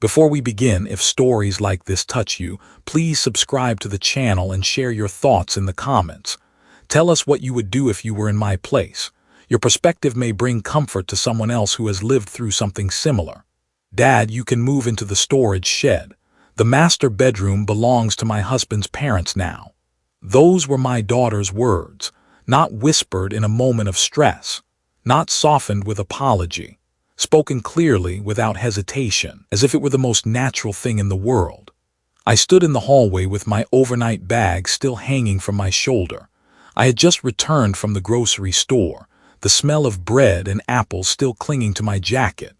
Before we begin, if stories like this touch you, please subscribe to the channel and share your thoughts in the comments. Tell us what you would do if you were in my place. Your perspective may bring comfort to someone else who has lived through something similar. Dad, you can move into the storage shed. The master bedroom belongs to my husband's parents now. Those were my daughter's words, not whispered in a moment of stress, not softened with apology, spoken clearly without hesitation, as if it were the most natural thing in the world. I stood in the hallway with my overnight bag still hanging from my shoulder. I had just returned from the grocery store, the smell of bread and apples still clinging to my jacket.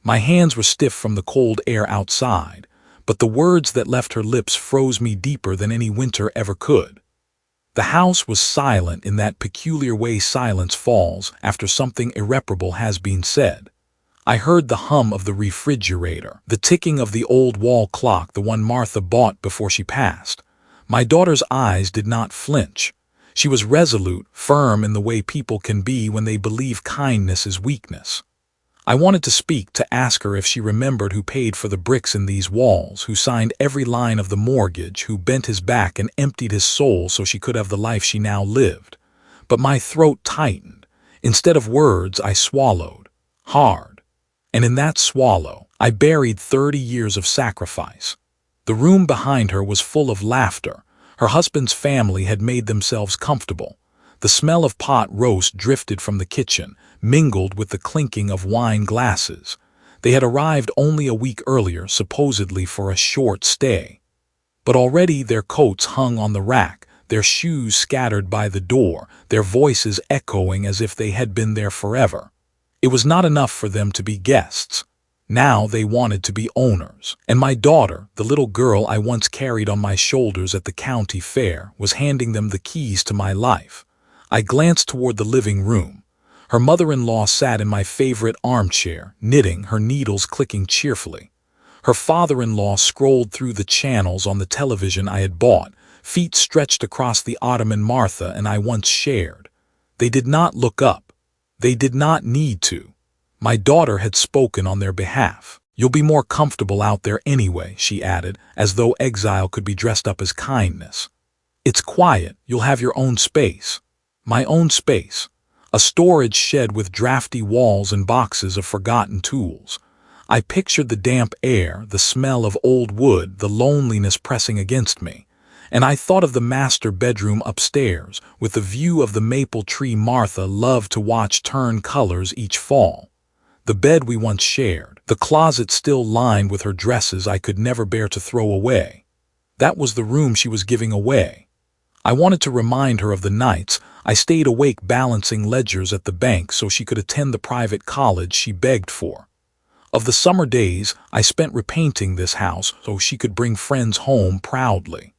My hands were stiff from the cold air outside, but the words that left her lips froze me deeper than any winter ever could. The house was silent in that peculiar way silence falls after something irreparable has been said. I heard the hum of the refrigerator, the ticking of the old wall clock, the one Martha bought before she passed. My daughter's eyes did not flinch. She was resolute, firm in the way people can be when they believe kindness is weakness. I wanted to speak, to ask her if she remembered who paid for the bricks in these walls, who signed every line of the mortgage, who bent his back and emptied his soul so she could have the life she now lived. But my throat tightened. Instead of words, I swallowed, hard. And in that swallow, I buried 30 years of sacrifice. The room behind her was full of laughter. Her husband's family had made themselves comfortable. The smell of pot roast drifted from the kitchen, mingled with the clinking of wine glasses. They had arrived only a week earlier, supposedly for a short stay. But already their coats hung on the rack, their shoes scattered by the door, their voices echoing as if they had been there forever. It was not enough for them to be guests. Now they wanted to be owners. And my daughter, the little girl I once carried on my shoulders at the county fair, was handing them the keys to my life. I glanced toward the living room. Her mother-in-law sat in my favorite armchair, knitting, her needles clicking cheerfully. Her father-in-law scrolled through the channels on the television I had bought, feet stretched across the ottoman Martha and I once shared. They did not look up. They did not need to. My daughter had spoken on their behalf. "You'll be more comfortable out there anyway," she added, as though exile could be dressed up as kindness. "It's quiet. You'll have your own space." My own space. A storage shed with drafty walls and boxes of forgotten tools. I pictured the damp air, the smell of old wood, the loneliness pressing against me. And I thought of the master bedroom upstairs, with the view of the maple tree Martha loved to watch turn colors each fall. The bed we once shared, the closet still lined with her dresses I could never bear to throw away. That was the room she was giving away. I wanted to remind her of the nights I stayed awake balancing ledgers at the bank so she could attend the private college she begged for. Of the summer days I spent repainting this house so she could bring friends home proudly.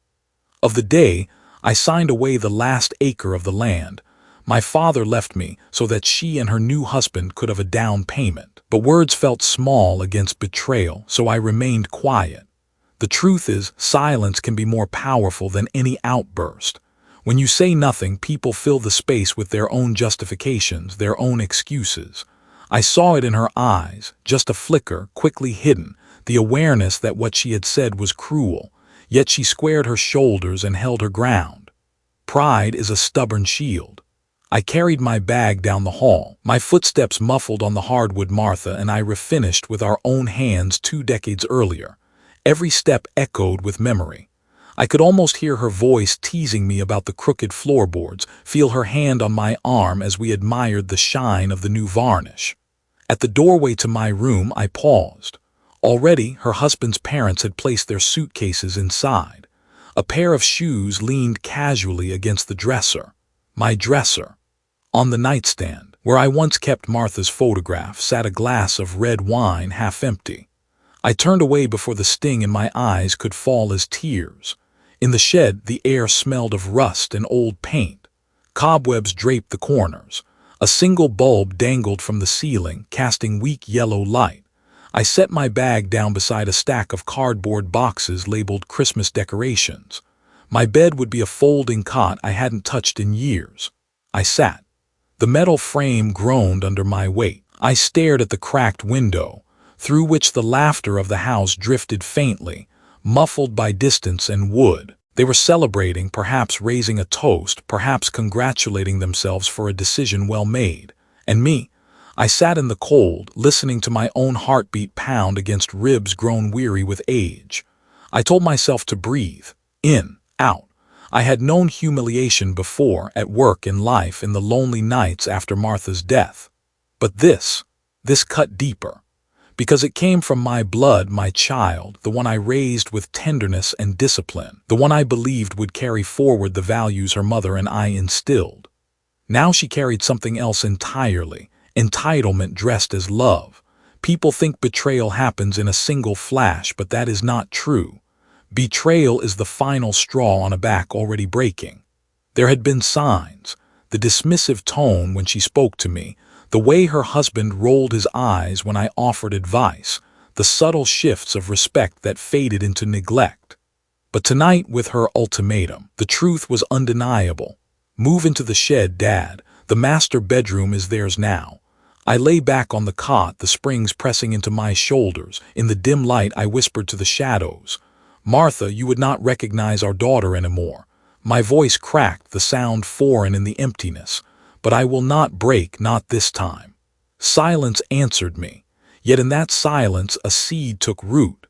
Of the day I signed away the last acre of the land my father left me so that she and her new husband could have a down payment. But words felt small against betrayal, so I remained quiet. The truth is, silence can be more powerful than any outburst. When you say nothing, people fill the space with their own justifications, their own excuses. I saw it in her eyes, just a flicker, quickly hidden, the awareness that what she had said was cruel, yet she squared her shoulders and held her ground. Pride is a stubborn shield. I carried my bag down the hall, my footsteps muffled on the hardwood Martha and I refinished with our own hands 2 decades earlier. Every step echoed with memory. I could almost hear her voice teasing me about the crooked floorboards, feel her hand on my arm as we admired the shine of the new varnish. At the doorway to my room, I paused. Already, her husband's parents had placed their suitcases inside. A pair of shoes leaned casually against the dresser. My dresser. On the nightstand, where I once kept Martha's photograph, sat a glass of red wine half empty. I turned away before the sting in my eyes could fall as tears. In the shed, the air smelled of rust and old paint. Cobwebs draped the corners. A single bulb dangled from the ceiling, casting weak yellow light. I set my bag down beside a stack of cardboard boxes labeled Christmas decorations. My bed would be a folding cot I hadn't touched in years. I sat. The metal frame groaned under my weight. I stared at the cracked window. through which the laughter of the house drifted faintly, muffled by distance and wood. They were celebrating, perhaps raising a toast, perhaps congratulating themselves for a decision well made. And me, I sat in the cold, listening to my own heartbeat pound against ribs grown weary with age. I told myself to breathe, in, out. I had known humiliation before, at work, in life, in the lonely nights after Martha's death. But this cut deeper. Because it came from my blood, my child, the one I raised with tenderness and discipline, the one I believed would carry forward the values her mother and I instilled. Now she carried something else entirely, entitlement dressed as love. People think betrayal happens in a single flash, but that is not true. Betrayal is the final straw on a back already breaking. There had been signs, the dismissive tone when she spoke to me, the way her husband rolled his eyes when I offered advice, the subtle shifts of respect that faded into neglect. But tonight, with her ultimatum, the truth was undeniable. Move into the shed, Dad. The master bedroom is theirs now. I lay back on the cot, the springs pressing into my shoulders. In the dim light, I whispered to the shadows, "Martha, you would not recognize our daughter anymore." My voice cracked, the sound foreign in the emptiness. But I will not break, not this time. Silence answered me, yet in that silence a seed took root,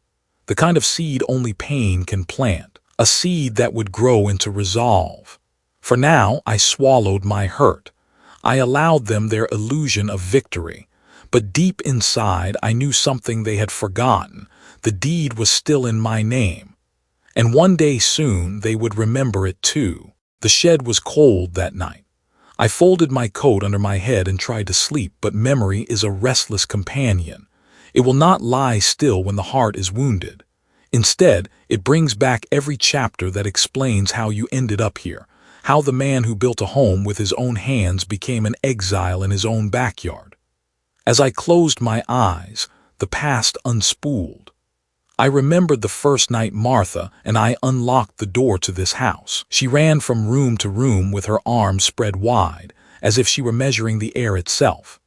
the kind of seed only pain can plant, a seed that would grow into resolve. For now I swallowed my hurt. I allowed them their illusion of victory, but deep inside I knew something they had forgotten. The deed was still in my name, and one day soon they would remember it too. The shed was cold that night. I folded my coat under my head and tried to sleep, but memory is a restless companion. It will not lie still when the heart is wounded. Instead, it brings back every chapter that explains how you ended up here, how the man who built a home with his own hands became an exile in his own backyard. As I closed my eyes, the past unspooled. I remembered the first night Martha and I unlocked the door to this house. She ran from room to room with her arms spread wide, as if she were measuring the air itself.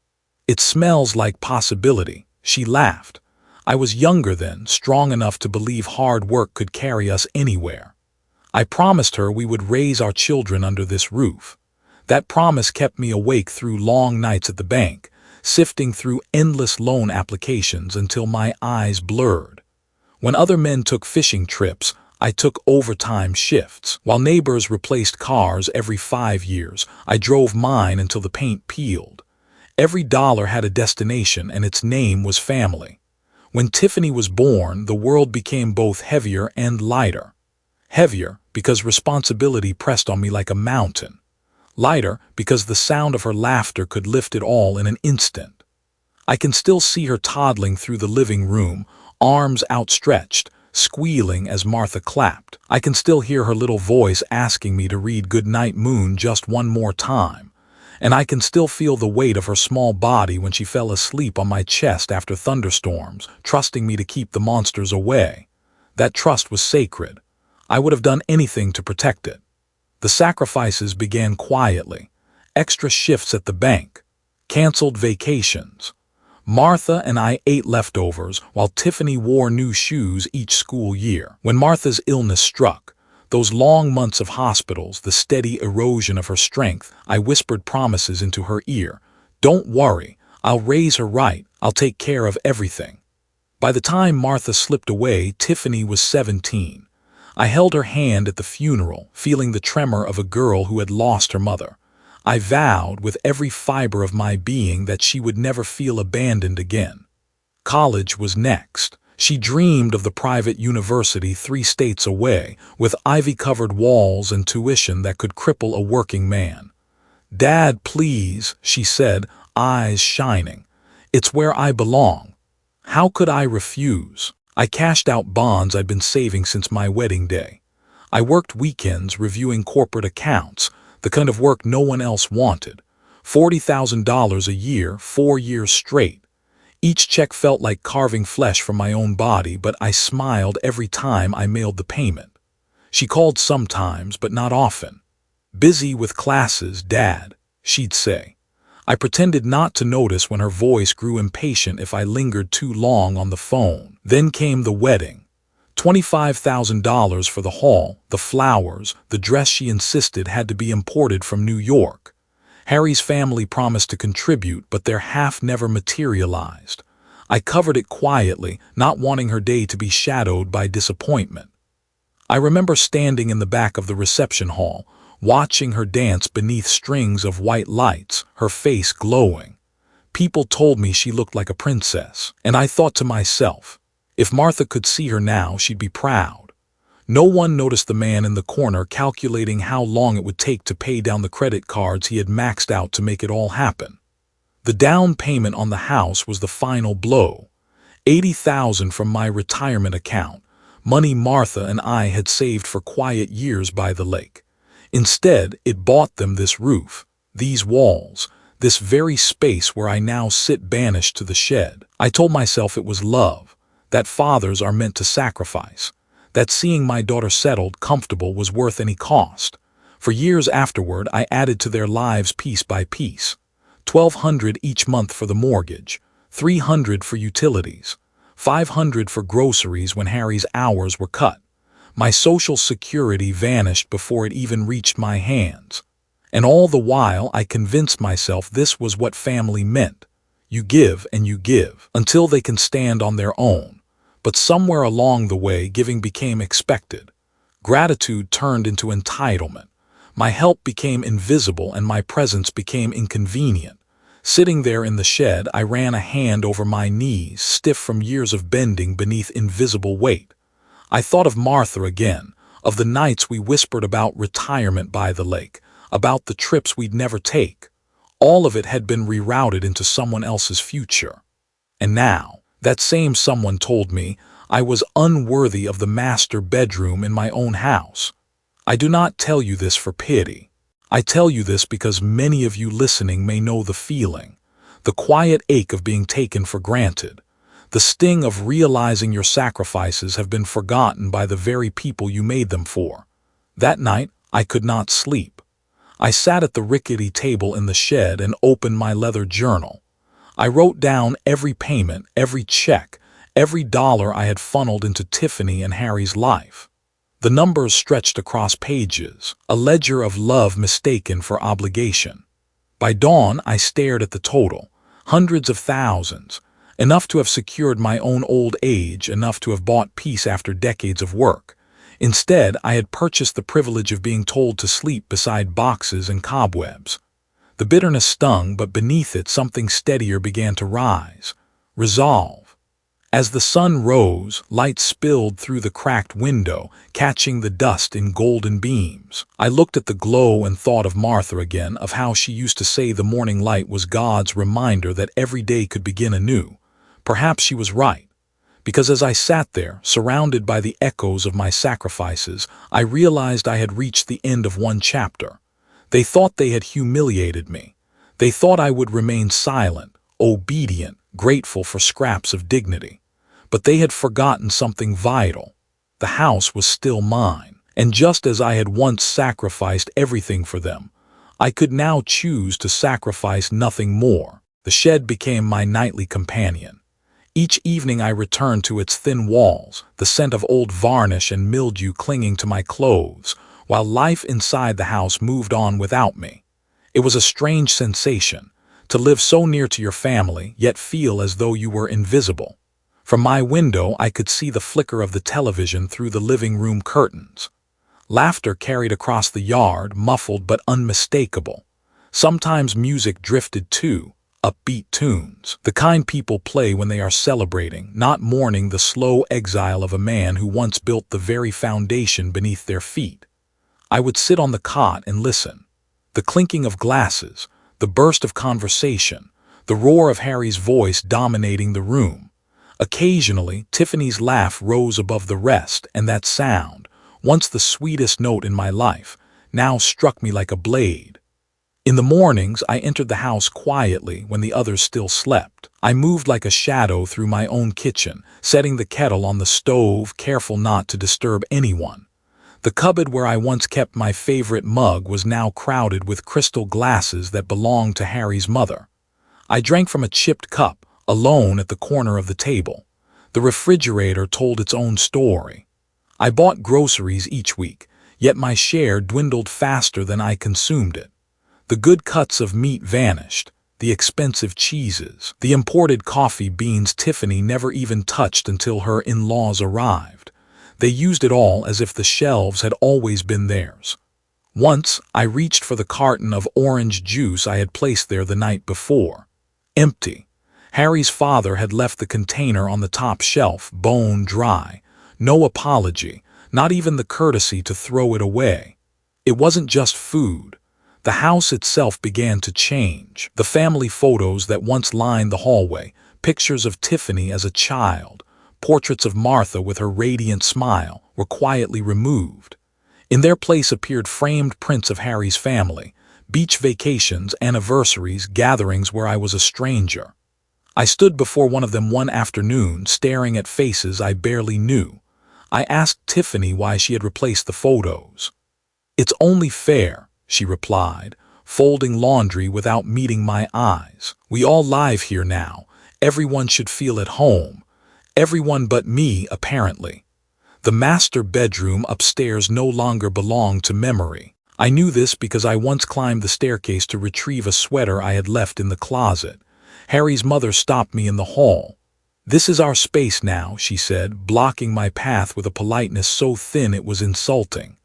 "It smells like possibility," she laughed. I was younger then, strong enough to believe hard work could carry us anywhere. I promised her we would raise our children under this roof. That promise kept me awake through long nights at the bank, sifting through endless loan applications until my eyes blurred. When other men took fishing trips, I took overtime shifts. While neighbors replaced cars every 5 years, I drove mine until the paint peeled. Every dollar had a destination, and its name was family. When Tiffany was born, the world became both heavier and lighter. Heavier because responsibility pressed on me like a mountain. Lighter because the sound of her laughter could lift it all in an instant. I can still see her toddling through the living room, arms outstretched, squealing as Martha clapped. I can still hear her little voice asking me to read "Goodnight Moon" just one more time. And I can still feel the weight of her small body when she fell asleep on my chest after thunderstorms, trusting me to keep the monsters away. That trust was sacred. I would have done anything to protect it. The sacrifices began quietly. Extra shifts at the bank. Canceled vacations. Martha and I ate leftovers while Tiffany wore new shoes each school year. When Martha's illness struck, those long months of hospitals, the steady erosion of her strength, I whispered promises into her ear. "Don't worry, I'll raise her right, I'll take care of everything." By the time Martha slipped away, Tiffany was 17. I held her hand at the funeral, feeling the tremor of a girl who had lost her mother. I vowed with every fiber of my being that she would never feel abandoned again. College was next. She dreamed of the private university 3 states away, with ivy-covered walls and tuition that could cripple a working man. "Dad, please," she said, eyes shining. "It's where I belong." How could I refuse? I cashed out bonds I'd been saving since my wedding day. I worked weekends reviewing corporate accounts, the kind of work no one else wanted. $40,000 a year, 4 years straight. Each check felt like carving flesh from my own body, but I smiled every time I mailed the payment. She called sometimes, but not often. "Busy with classes, Dad," she'd say. I pretended not to notice when her voice grew impatient if I lingered too long on the phone. Then came the wedding. $25,000 for the hall, the flowers, the dress she insisted had to be imported from New York. Harry's family promised to contribute, but their half never materialized. I covered it quietly, not wanting her day to be shadowed by disappointment. I remember standing in the back of the reception hall, watching her dance beneath strings of white lights, her face glowing. People told me she looked like a princess, and I thought to myself, if Martha could see her now, she'd be proud. No one noticed the man in the corner calculating how long it would take to pay down the credit cards he had maxed out to make it all happen. The down payment on the house was the final blow. $80,000 from my retirement account, money Martha and I had saved for quiet years by the lake. Instead, it bought them this roof, these walls, this very space where I now sit banished to the shed. I told myself it was love, that fathers are meant to sacrifice, that seeing my daughter settled, comfortable was worth any cost. For years afterward, I added to their lives piece by piece. $1,200 each month for the mortgage, $300 for utilities, $500 for groceries when Harry's hours were cut. My social security vanished before it even reached my hands. And all the while, I convinced myself this was what family meant. You give and you give until they can stand on their own. But somewhere along the way, giving became expected. Gratitude turned into entitlement. My help became invisible and my presence became inconvenient. Sitting there in the shed, I ran a hand over my knees, stiff from years of bending beneath invisible weight. I thought of Martha again, of the nights we whispered about retirement by the lake, about the trips we'd never take. All of it had been rerouted into someone else's future. And now, that same someone told me I was unworthy of the master bedroom in my own house. I do not tell you this for pity. I tell you this because many of you listening may know the feeling, the quiet ache of being taken for granted, the sting of realizing your sacrifices have been forgotten by the very people you made them for. That night, I could not sleep. I sat at the rickety table in the shed and opened my leather journal. I wrote down every payment, every check, every dollar I had funneled into Tiffany and Harry's life. The numbers stretched across pages, a ledger of love mistaken for obligation. By dawn, I stared at the total, hundreds of thousands, enough to have secured my own old age, enough to have bought peace after decades of work. Instead, I had purchased the privilege of being told to sleep beside boxes and cobwebs. The bitterness stung, but beneath it something steadier began to rise. Resolve. As the sun rose, light spilled through the cracked window, catching the dust in golden beams. I looked at the glow and thought of Martha again, of how she used to say the morning light was God's reminder that every day could begin anew. Perhaps she was right, because as I sat there, surrounded by the echoes of my sacrifices, I realized I had reached the end of one chapter. They thought they had humiliated me. They thought I would remain silent, obedient, grateful for scraps of dignity. But they had forgotten something vital. The house was still mine, and just as I had once sacrificed everything for them, I could now choose to sacrifice nothing more. The shed became my nightly companion. Each evening I returned to its thin walls, the scent of old varnish and mildew clinging to my clothes, while life inside the house moved on without me. It was a strange sensation, to live so near to your family, yet feel as though you were invisible. From my window, I could see the flicker of the television through the living room curtains. Laughter carried across the yard, muffled but unmistakable. Sometimes music drifted too, upbeat tunes, the kind people play when they are celebrating, not mourning the slow exile of a man who once built the very foundation beneath their feet. I would sit on the cot and listen. The clinking of glasses, the burst of conversation, the roar of Harry's voice dominating the room. Occasionally, Tiffany's laugh rose above the rest, and that sound, once the sweetest note in my life, now struck me like a blade. In the mornings, I entered the house quietly when the others still slept. I moved like a shadow through my own kitchen, setting the kettle on the stove, careful not to disturb anyone. The cupboard where I once kept my favorite mug was now crowded with crystal glasses that belonged to Harry's mother. I drank from a chipped cup, alone at the corner of the table. The refrigerator told its own story. I bought groceries each week, yet my share dwindled faster than I consumed it. The good cuts of meat vanished, the expensive cheeses, the imported coffee beans Tiffany never even touched until her in-laws arrived. They used it all as if the shelves had always been theirs. Once, I reached for the carton of orange juice I had placed there the night before. Empty. Harry's father had left the container on the top shelf, bone dry. No apology, not even the courtesy to throw it away. It wasn't just food. The house itself began to change. The family photos that once lined the hallway, pictures of Tiffany as a child, portraits of Martha with her radiant smile, were quietly removed. In their place appeared framed prints of Harry's family, beach vacations, anniversaries, gatherings where I was a stranger. I stood before one of them one afternoon, staring at faces I barely knew. I asked Tiffany why she had replaced the photos. "It's only fair," she replied, folding laundry without meeting my eyes. "We all live here now. Everyone should feel at home. Everyone but me, apparently." The master bedroom upstairs no longer belonged to memory. I knew this because I once climbed the staircase to retrieve a sweater I had left in the closet. Harry's mother stopped me in the hall. "This is our space now," she said, blocking my path with a politeness so thin it was insulting.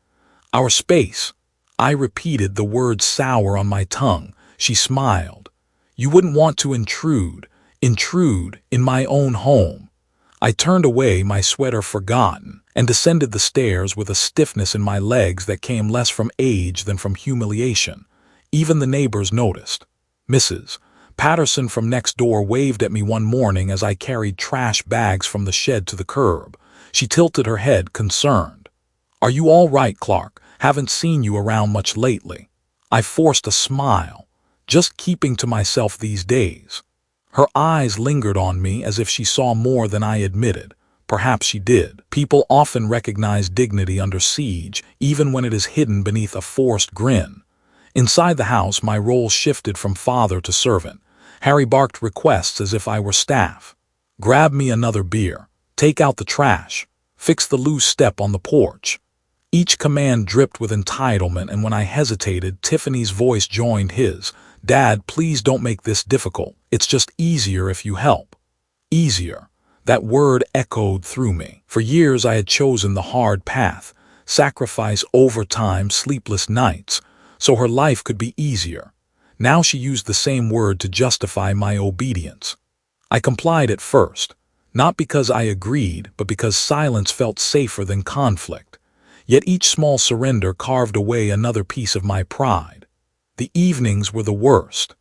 "Our space." I repeated, the word sour on my tongue. She smiled. "You wouldn't want to intrude in my own home." I turned away, my sweater forgotten, and descended the stairs with a stiffness in my legs that came less from age than from humiliation. Even the neighbors noticed. Mrs. Patterson from next door waved at me one morning as I carried trash bags from the shed to the curb. She tilted her head, concerned. "Are you all right, Clark? Haven't seen you around much lately." I forced a smile, just keeping to myself these days. Her eyes lingered on me as if she saw more than I admitted. Perhaps she did. People often recognize dignity under siege, even when it is hidden beneath a forced grin. Inside the house, my role shifted from father to servant. Harry barked requests as if I were staff. "Grab me another beer. Take out the trash. Fix the loose step on the porch." Each command dripped with entitlement, and when I hesitated, Tiffany's voice joined his. "Dad, please don't make this difficult. It's just easier if you help." Easier. That word echoed through me. For years I had chosen the hard path, sacrifice, overtime, sleepless nights, so her life could be easier. Now she used the same word to justify my obedience. I complied at first, not because I agreed, but because silence felt safer than conflict. Yet each small surrender carved away another piece of my pride. The evenings were the worst.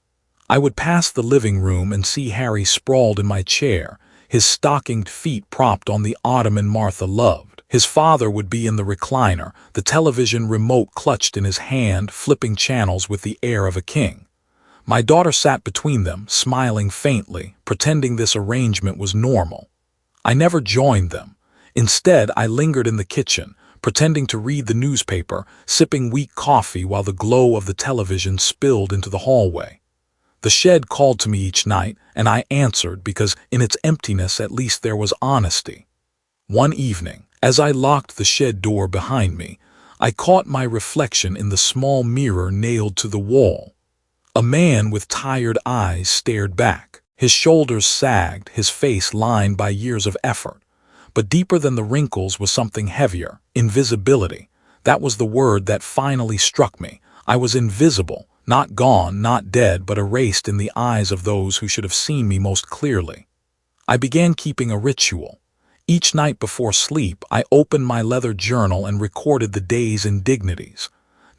I would pass the living room and see Harry sprawled in my chair, his stockinged feet propped on the ottoman Martha loved. His father would be in the recliner, the television remote clutched in his hand, flipping channels with the air of a king. My daughter sat between them, smiling faintly, pretending this arrangement was normal. I never joined them. Instead, I lingered in the kitchen, pretending to read the newspaper, sipping weak coffee while the glow of the television spilled into the hallway. The shed called to me each night, and I answered because in its emptiness at least there was honesty. One evening, as I locked the shed door behind me, I caught my reflection in the small mirror nailed to the wall. A man with tired eyes stared back. His shoulders sagged, his face lined by years of effort. But deeper than the wrinkles was something heavier, invisibility. That was the word that finally struck me. I was invisible, not gone, not dead, but erased in the eyes of those who should have seen me most clearly. I began keeping a ritual. Each night before sleep, I opened my leather journal and recorded the day's indignities.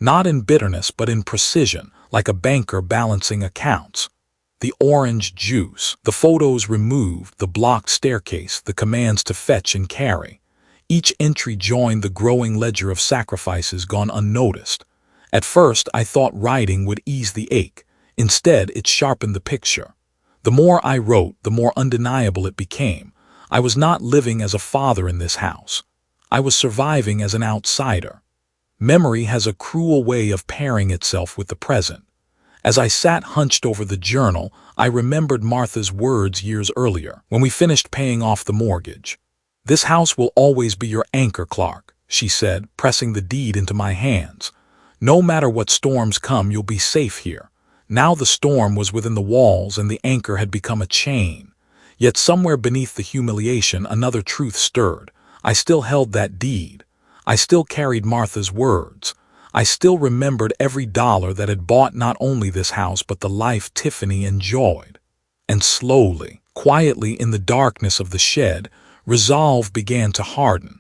Not in bitterness, but in precision, like a banker balancing accounts. The orange juice, the photos removed, the blocked staircase, the commands to fetch and carry. Each entry joined the growing ledger of sacrifices gone unnoticed. At first, I thought writing would ease the ache. Instead, it sharpened the picture. The more I wrote, the more undeniable it became. I was not living as a father in this house. I was surviving as an outsider. Memory has a cruel way of pairing itself with the present. As I sat hunched over the journal, I remembered Martha's words years earlier, when we finished paying off the mortgage. "This house will always be your anchor, Clark," she said, pressing the deed into my hands. "No matter what storms come, you'll be safe here." Now the storm was within the walls and the anchor had become a chain. Yet somewhere beneath the humiliation, another truth stirred. I still held that deed. I still carried Martha's words. I still remembered every dollar that had bought not only this house but the life Tiffany enjoyed. And slowly, quietly in the darkness of the shed, resolve began to harden.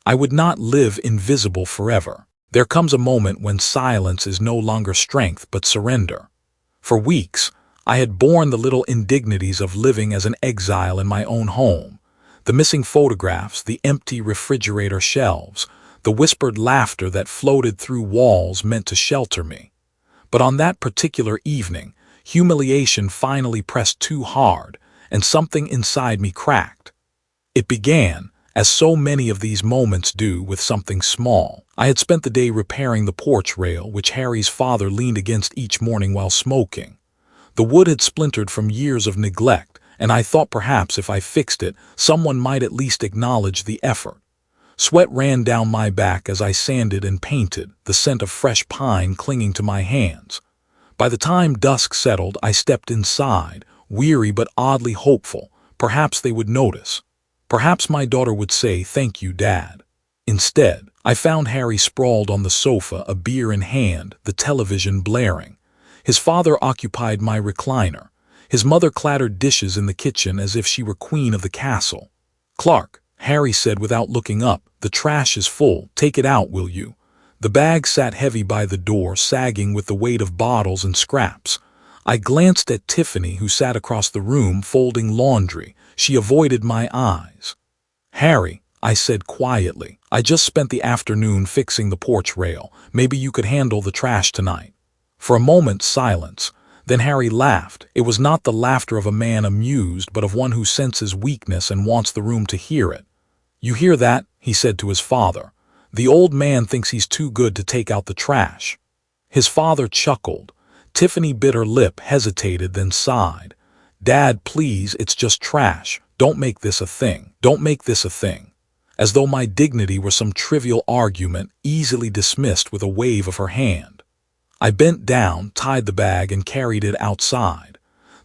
I would not live invisible forever. There comes a moment when silence is no longer strength but surrender. For weeks, I had borne the little indignities of living as an exile in my own home. The missing photographs, the empty refrigerator shelves, the whispered laughter that floated through walls meant to shelter me. But on that particular evening, humiliation finally pressed too hard, and something inside me cracked. It began, as so many of these moments do, with something small. I had spent the day repairing the porch rail, which Harry's father leaned against each morning while smoking. The wood had splintered from years of neglect, and I thought perhaps if I fixed it, someone might at least acknowledge the effort. Sweat ran down my back as I sanded and painted, the scent of fresh pine clinging to my hands. By the time dusk settled, I stepped inside, weary but oddly hopeful. Perhaps they would notice. Perhaps my daughter would say, "Thank you, Dad." Instead, I found Harry sprawled on the sofa, a beer in hand, the television blaring. His father occupied my recliner. His mother clattered dishes in the kitchen as if she were queen of the castle. "Clark," Harry said without looking up, "the trash is full. Take it out, will you?" The bag sat heavy by the door, sagging with the weight of bottles and scraps. I glanced at Tiffany, who sat across the room folding laundry. She avoided my eyes. "Harry," I said quietly, "I just spent the afternoon fixing the porch rail. Maybe you could handle the trash tonight." For a moment, silence. Then Harry laughed. It was not the laughter of a man amused, but of one who senses weakness and wants the room to hear it. "You hear that?" he said to his father. "The old man thinks he's too good to take out the trash." His father chuckled. Tiffany bit her lip, hesitated, then sighed. "Dad, please, it's just trash. Don't make this a thing. Don't make this a thing." As though my dignity were some trivial argument, easily dismissed with a wave of her hand. I bent down, tied the bag, and carried it outside.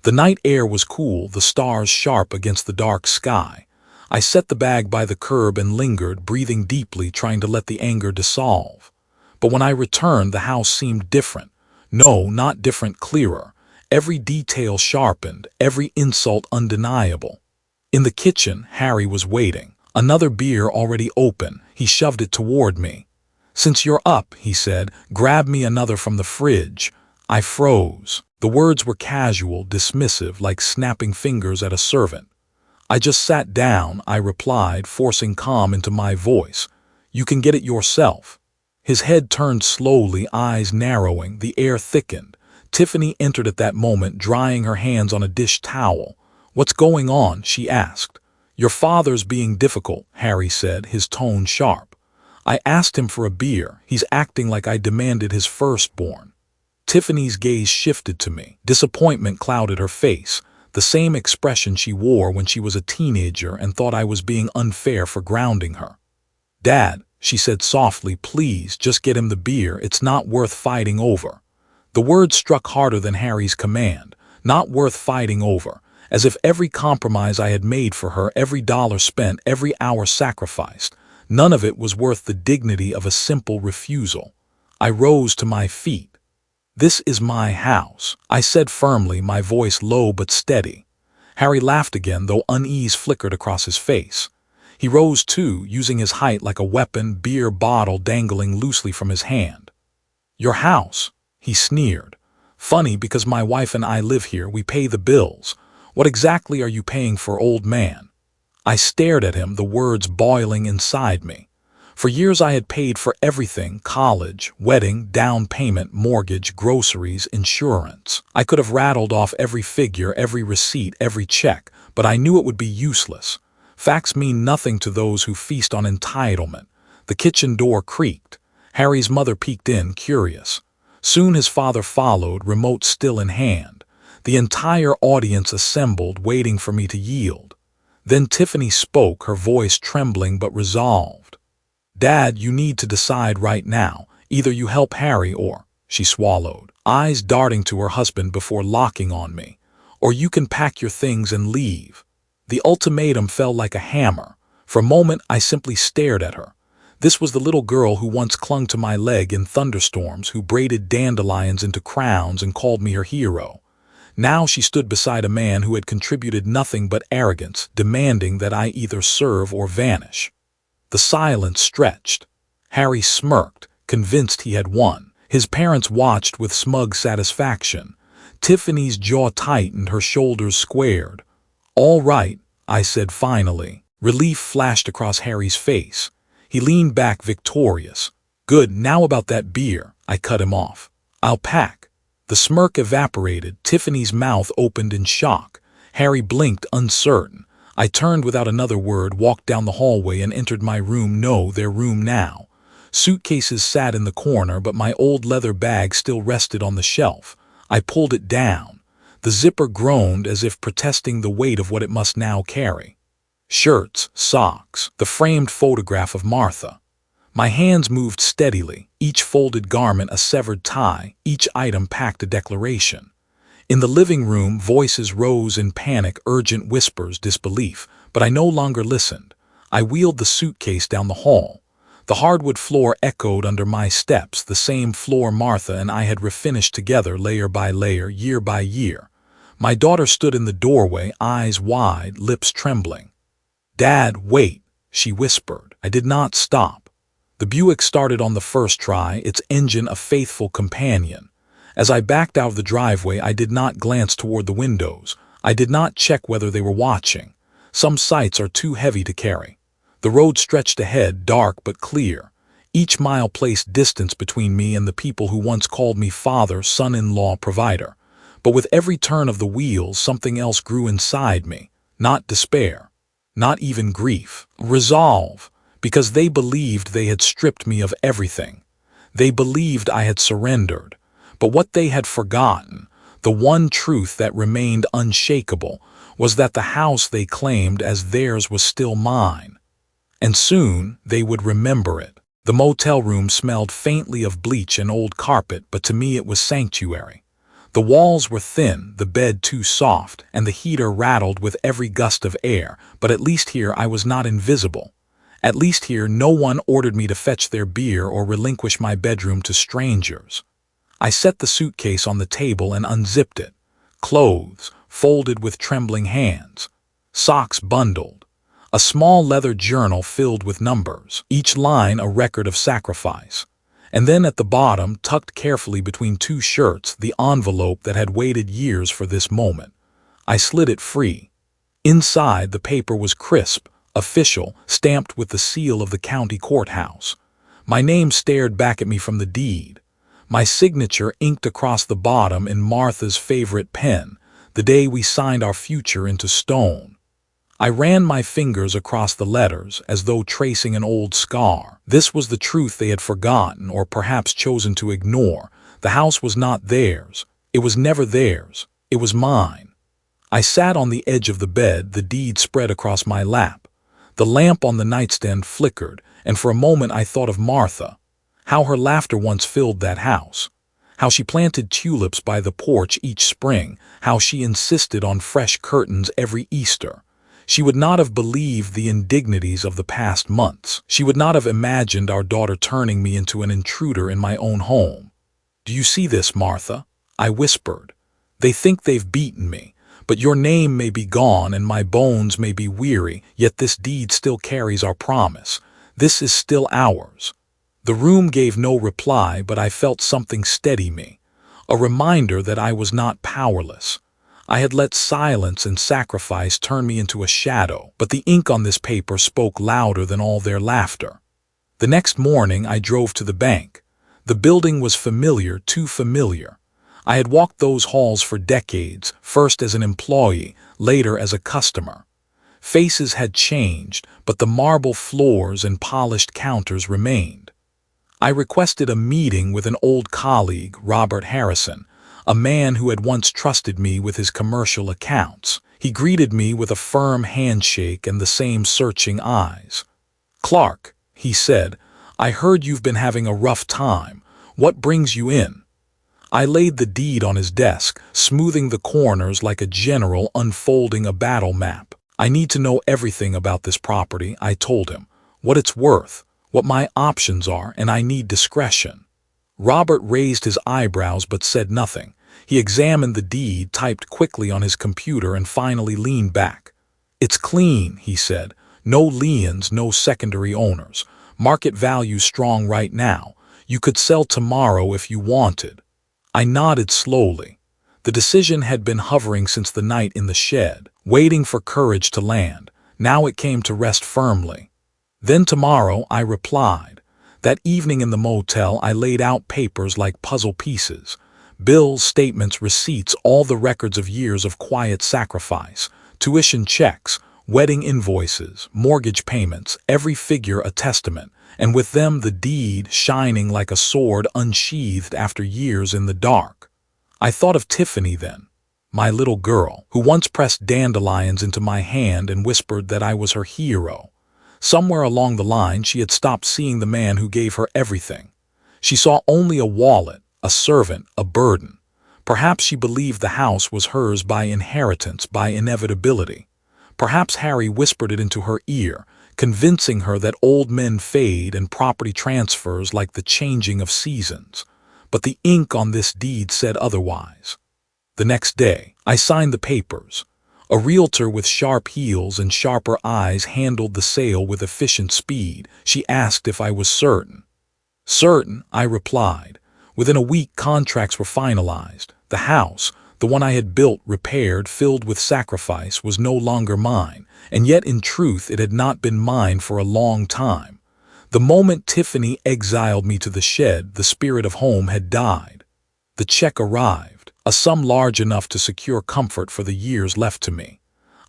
The night air was cool, the stars sharp against the dark sky. I set the bag by the curb and lingered, breathing deeply, trying to let the anger dissolve. But when I returned, the house seemed different. No, not different, clearer. Every detail sharpened, every insult undeniable. In the kitchen, Harry was waiting. Another beer already open. He shoved it toward me. "Since you're up," he said, "grab me another from the fridge." I froze. The words were casual, dismissive, like snapping fingers at a servant. "I just sat down," I replied, forcing calm into my voice. "You can get it yourself." His head turned slowly, eyes narrowing, the air thickened. Tiffany entered at that moment, drying her hands on a dish towel. "What's going on?" she asked. "Your father's being difficult," Harry said, his tone sharp. "I asked him for a beer. He's acting like I demanded his firstborn." Tiffany's gaze shifted to me. Disappointment clouded her face, the same expression she wore when she was a teenager and thought I was being unfair for grounding her. "Dad," she said softly, "please, just get him the beer. It's not worth fighting over." The words struck harder than Harry's command. Not worth fighting over. As if every compromise I had made for her, every dollar spent, every hour sacrificed, none of it was worth the dignity of a simple refusal. I rose to my feet. "This is my house," I said firmly, my voice low but steady. Harry laughed again, though unease flickered across his face. He rose too, using his height like a weapon, beer bottle dangling loosely from his hand. "Your house," he sneered. "Funny, because my wife and I live here, we pay the bills. What exactly are you paying for, old man?" I stared at him, the words boiling inside me. For years I had paid for everything: college, wedding, down payment, mortgage, groceries, insurance. I could have rattled off every figure, every receipt, every check, but I knew it would be useless. Facts mean nothing to those who feast on entitlement. The kitchen door creaked. Harry's mother peeked in, curious. Soon his father followed, remote still in hand. The entire audience assembled, waiting for me to yield. Then Tiffany spoke, her voice trembling but resolved. "Dad, you need to decide right now. Either you help Harry or—" she swallowed, eyes darting to her husband before locking on me. "Or you can pack your things and leave." The ultimatum fell like a hammer. For a moment, I simply stared at her. This was the little girl who once clung to my leg in thunderstorms, who braided dandelions into crowns and called me her hero. Now she stood beside a man who had contributed nothing but arrogance, demanding that I either serve or vanish. The silence stretched. Harry smirked, convinced he had won. His parents watched with smug satisfaction. Tiffany's jaw tightened, her shoulders squared. "All right," I said finally. Relief flashed across Harry's face. He leaned back victorious. "Good, now about that beer," I cut him off. "I'll pack." The smirk evaporated. Tiffany's mouth opened in shock. Harry blinked, uncertain. I turned without another word, walked down the hallway and entered my room. No, their room now. Suitcases sat in the corner, but my old leather bag still rested on the shelf. I pulled it down. The zipper groaned as if protesting the weight of what it must now carry. Shirts, socks, the framed photograph of Martha. My hands moved steadily, each folded garment a severed tie, each item packed a declaration. In the living room, voices rose in panic, urgent whispers, disbelief, but I no longer listened. I wheeled the suitcase down the hall. The hardwood floor echoed under my steps, the same floor Martha and I had refinished together, layer by layer, year by year. My daughter stood in the doorway, eyes wide, lips trembling. "Dad, wait," she whispered. I did not stop. The Buick started on the first try, its engine a faithful companion. As I backed out of the driveway, I did not glance toward the windows. I did not check whether they were watching. Some sights are too heavy to carry. The road stretched ahead, dark but clear. Each mile placed distance between me and the people who once called me father, son-in-law, provider. But with every turn of the wheels, something else grew inside me. Not despair. Not even grief. Resolve. Because they believed they had stripped me of everything. They believed I had surrendered. But what they had forgotten, the one truth that remained unshakable, was that the house they claimed as theirs was still mine. And soon they would remember it. The motel room smelled faintly of bleach and old carpet, but to me it was sanctuary. The walls were thin, the bed too soft, and the heater rattled with every gust of air, but at least here I was not invisible. At least here no one ordered me to fetch their beer or relinquish my bedroom to strangers. I set the suitcase on the table and unzipped it. Clothes, folded with trembling hands. Socks bundled. A small leather journal filled with numbers, each line a record of sacrifice. And then at the bottom, tucked carefully between two shirts, the envelope that had waited years for this moment. I slid it free. Inside, the paper was crisp, official, stamped with the seal of the county courthouse. My name stared back at me from the deed. My signature inked across the bottom in Martha's favorite pen, the day we signed our future into stone. I ran my fingers across the letters as though tracing an old scar. This was the truth they had forgotten or perhaps chosen to ignore. The house was not theirs. It was never theirs. It was mine. I sat on the edge of the bed, the deed spread across my lap. The lamp on the nightstand flickered, and for a moment I thought of Martha. How her laughter once filled that house. How she planted tulips by the porch each spring. How she insisted on fresh curtains every Easter. She would not have believed the indignities of the past months. She would not have imagined our daughter turning me into an intruder in my own home. "Do you see this, Martha?" I whispered. "They think they've beaten me, but your name may be gone and my bones may be weary, yet this deed still carries our promise. This is still ours." The room gave no reply, but I felt something steady me. A reminder that I was not powerless. I had let silence and sacrifice turn me into a shadow, but the ink on this paper spoke louder than all their laughter. The next morning I drove to the bank. The building was familiar, too familiar. I had walked those halls for decades, first as an employee, later as a customer. Faces had changed, but the marble floors and polished counters remained. I requested a meeting with an old colleague, Robert Harrison, a man who had once trusted me with his commercial accounts. He greeted me with a firm handshake and the same searching eyes. "Clark," he said, "I heard you've been having a rough time. What brings you in?" I laid the deed on his desk, smoothing the corners like a general unfolding a battle map. "I need to know everything about this property," I told him. "What it's worth, what my options are, and I need discretion." Robert raised his eyebrows but said nothing. He examined the deed, typed quickly on his computer, and finally leaned back. "It's clean," he said. "No liens, no secondary owners. Market value strong right now. You could sell tomorrow if you wanted." I nodded slowly. The decision had been hovering since the night in the shed, waiting for courage to land. Now it came to rest firmly. "Then tomorrow," I replied. That evening in the motel, I laid out papers like puzzle pieces. Bills, statements, receipts, all the records of years of quiet sacrifice. Tuition checks, wedding invoices, mortgage payments, every figure a testament, and with them the deed shining like a sword unsheathed after years in the dark. I thought of Tiffany then, my little girl, who once pressed dandelions into my hand and whispered that I was her hero. Somewhere along the line, she had stopped seeing the man who gave her everything. She saw only a wallet, a servant, a burden. Perhaps she believed the house was hers by inheritance, by inevitability. Perhaps Harry whispered it into her ear, convincing her that old men fade and property transfers like the changing of seasons. But the ink on this deed said otherwise. The next day, I signed the papers. A realtor with sharp heels and sharper eyes handled the sale with efficient speed. She asked if I was certain. "Certain," I replied. Within a week, contracts were finalized. The house, the one I had built, repaired, filled with sacrifice, was no longer mine, and yet in truth it had not been mine for a long time. The moment Tiffany exiled me to the shed, the spirit of home had died. The check arrived, a sum large enough to secure comfort for the years left to me.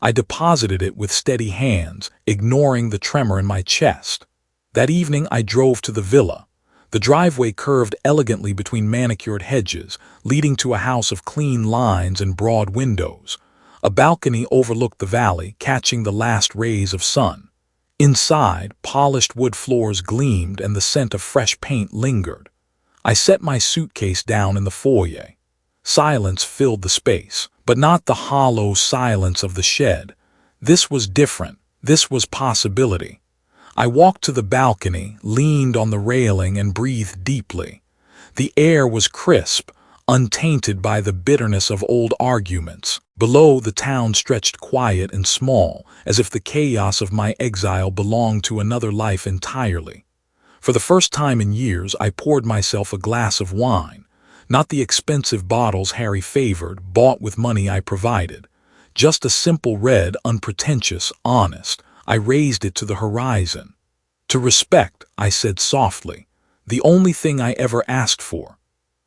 I deposited it with steady hands, ignoring the tremor in my chest. That evening I drove to the villa. The driveway curved elegantly between manicured hedges, leading to a house of clean lines and broad windows. A balcony overlooked the valley, catching the last rays of sun. Inside, polished wood floors gleamed and the scent of fresh paint lingered. I set my suitcase down in the foyer. Silence filled the space, but not the hollow silence of the shed. This was different. This was possibility. I walked to the balcony, leaned on the railing, and breathed deeply. The air was crisp, untainted by the bitterness of old arguments. Below, the town stretched quiet and small, as if the chaos of my exile belonged to another life entirely. For the first time in years, I poured myself a glass of wine. Not the expensive bottles Harry favored, bought with money I provided. Just a simple red, unpretentious, honest. I raised it to the horizon. "To respect," I said softly, "the only thing I ever asked for."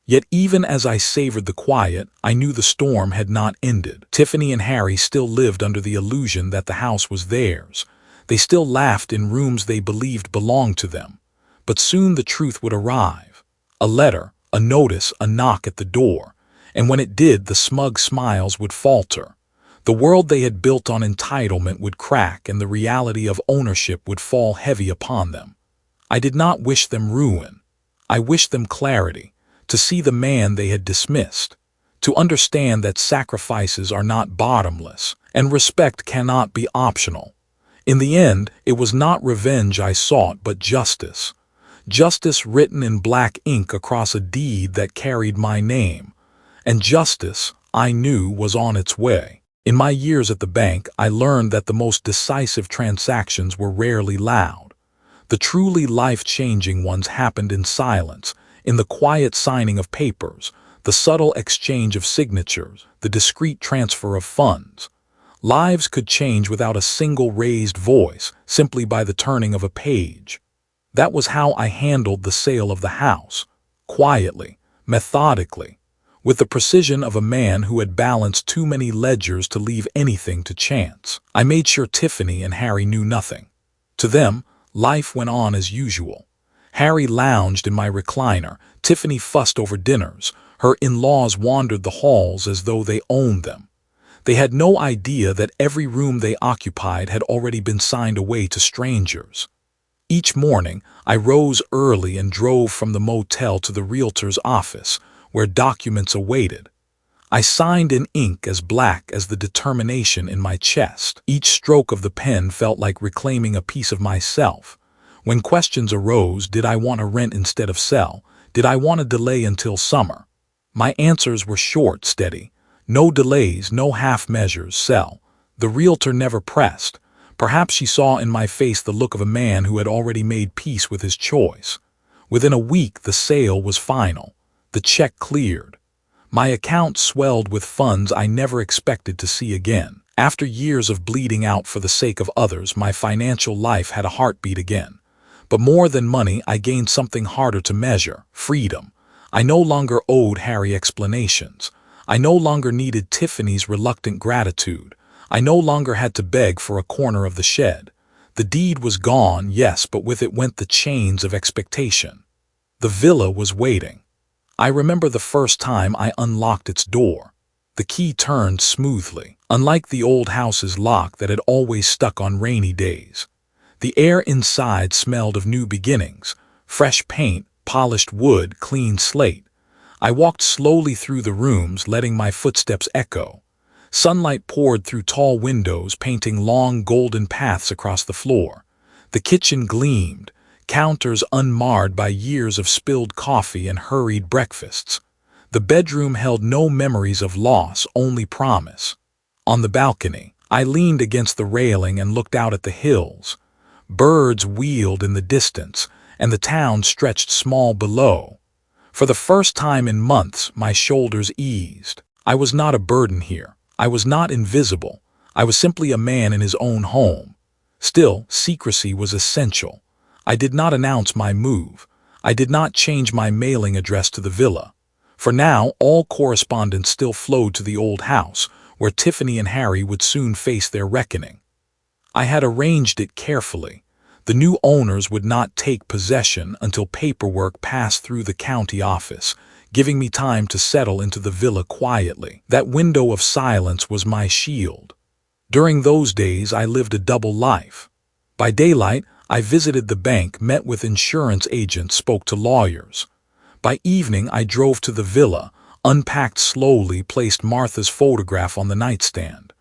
Yet even as I savored the quiet, I knew the storm had not ended. Tiffany and Harry still lived under the illusion that the house was theirs. They still laughed in rooms they believed belonged to them. But soon the truth would arrive. A letter, a notice, a knock at the door. And when it did, the smug smiles would falter. The world they had built on entitlement would crack, and the reality of ownership would fall heavy upon them. I did not wish them ruin. I wished them clarity, to see the man they had dismissed, to understand that sacrifices are not bottomless, and respect cannot be optional. In the end, it was not revenge I sought, but justice. Justice written in black ink across a deed that carried my name. And justice, I knew, was on its way. In my years at the bank, I learned that the most decisive transactions were rarely loud. The truly life-changing ones happened in silence, in the quiet signing of papers, the subtle exchange of signatures, the discreet transfer of funds. Lives could change without a single raised voice, simply by the turning of a page. That was how I handled the sale of the house, quietly, methodically, with the precision of a man who had balanced too many ledgers to leave anything to chance. I made sure Tiffany and Harry knew nothing. To them, life went on as usual. Harry lounged in my recliner. Tiffany fussed over dinners. Her in-laws wandered the halls as though they owned them. They had no idea that every room they occupied had already been signed away to strangers. Each morning, I rose early and drove from the motel to the realtor's office, where documents awaited. I signed in ink as black as the determination in my chest. Each stroke of the pen felt like reclaiming a piece of myself. When questions arose, did I want to rent instead of sell? Did I want to delay until summer? My answers were short, steady. No delays, no half measures, sell. The realtor never pressed. Perhaps she saw in my face the look of a man who had already made peace with his choice. Within a week, the sale was final. The check cleared. My account swelled with funds I never expected to see again. After years of bleeding out for the sake of others, my financial life had a heartbeat again. But more than money, I gained something harder to measure: freedom. I no longer owed Harry explanations. I no longer needed Tiffany's reluctant gratitude. I no longer had to beg for a corner of the shed. The deed was gone, yes, but with it went the chains of expectation. The villa was waiting. I remember the first time I unlocked its door. The key turned smoothly, unlike the old house's lock that had always stuck on rainy days. The air inside smelled of new beginnings: fresh paint, polished wood, clean slate. I walked slowly through the rooms, letting my footsteps echo. Sunlight poured through tall windows, painting long golden paths across the floor. The kitchen gleamed, counters unmarred by years of spilled coffee and hurried breakfasts. The bedroom held no memories of loss, only promise. On the balcony, I leaned against the railing and looked out at the hills. Birds wheeled in the distance, and the town stretched small below. For the first time in months, my shoulders eased. I was not a burden here. I was not invisible. I was simply a man in his own home. Still, secrecy was essential. I did not announce my move. I did not change my mailing address to the villa. For now, all correspondence still flowed to the old house, where Tiffany and Harry would soon face their reckoning. I had arranged it carefully. The new owners would not take possession until paperwork passed through the county office, giving me time to settle into the villa quietly. That window of silence was my shield. During those days, I lived a double life. By daylight, I visited the bank, met with insurance agents, spoke to lawyers. By evening, I drove to the villa, unpacked slowly, placed Martha's photograph on the nightstand.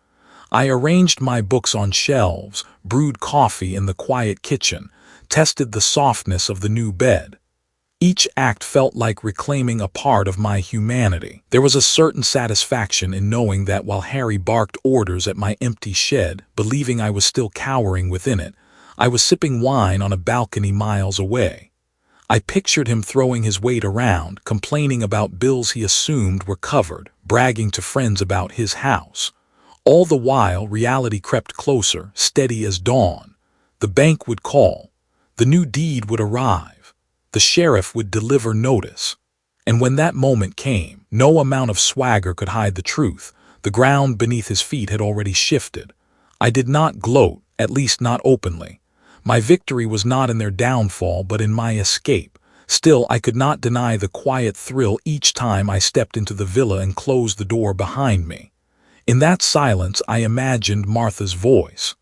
I arranged my books on shelves, brewed coffee in the quiet kitchen, tested the softness of the new bed. Each act felt like reclaiming a part of my humanity. There was a certain satisfaction in knowing that while Harry barked orders at my empty shed, believing I was still cowering within it, I was sipping wine on a balcony miles away. I pictured him throwing his weight around, complaining about bills he assumed were covered, bragging to friends about his house. All the while, reality crept closer, steady as dawn. The bank would call. The new deed would arrive. The sheriff would deliver notice. And when that moment came, no amount of swagger could hide the truth. The ground beneath his feet had already shifted. I did not gloat, at least not openly. My victory was not in their downfall, but in my escape. Still, I could not deny the quiet thrill each time I stepped into the villa and closed the door behind me. In that silence, I imagined Martha's voice.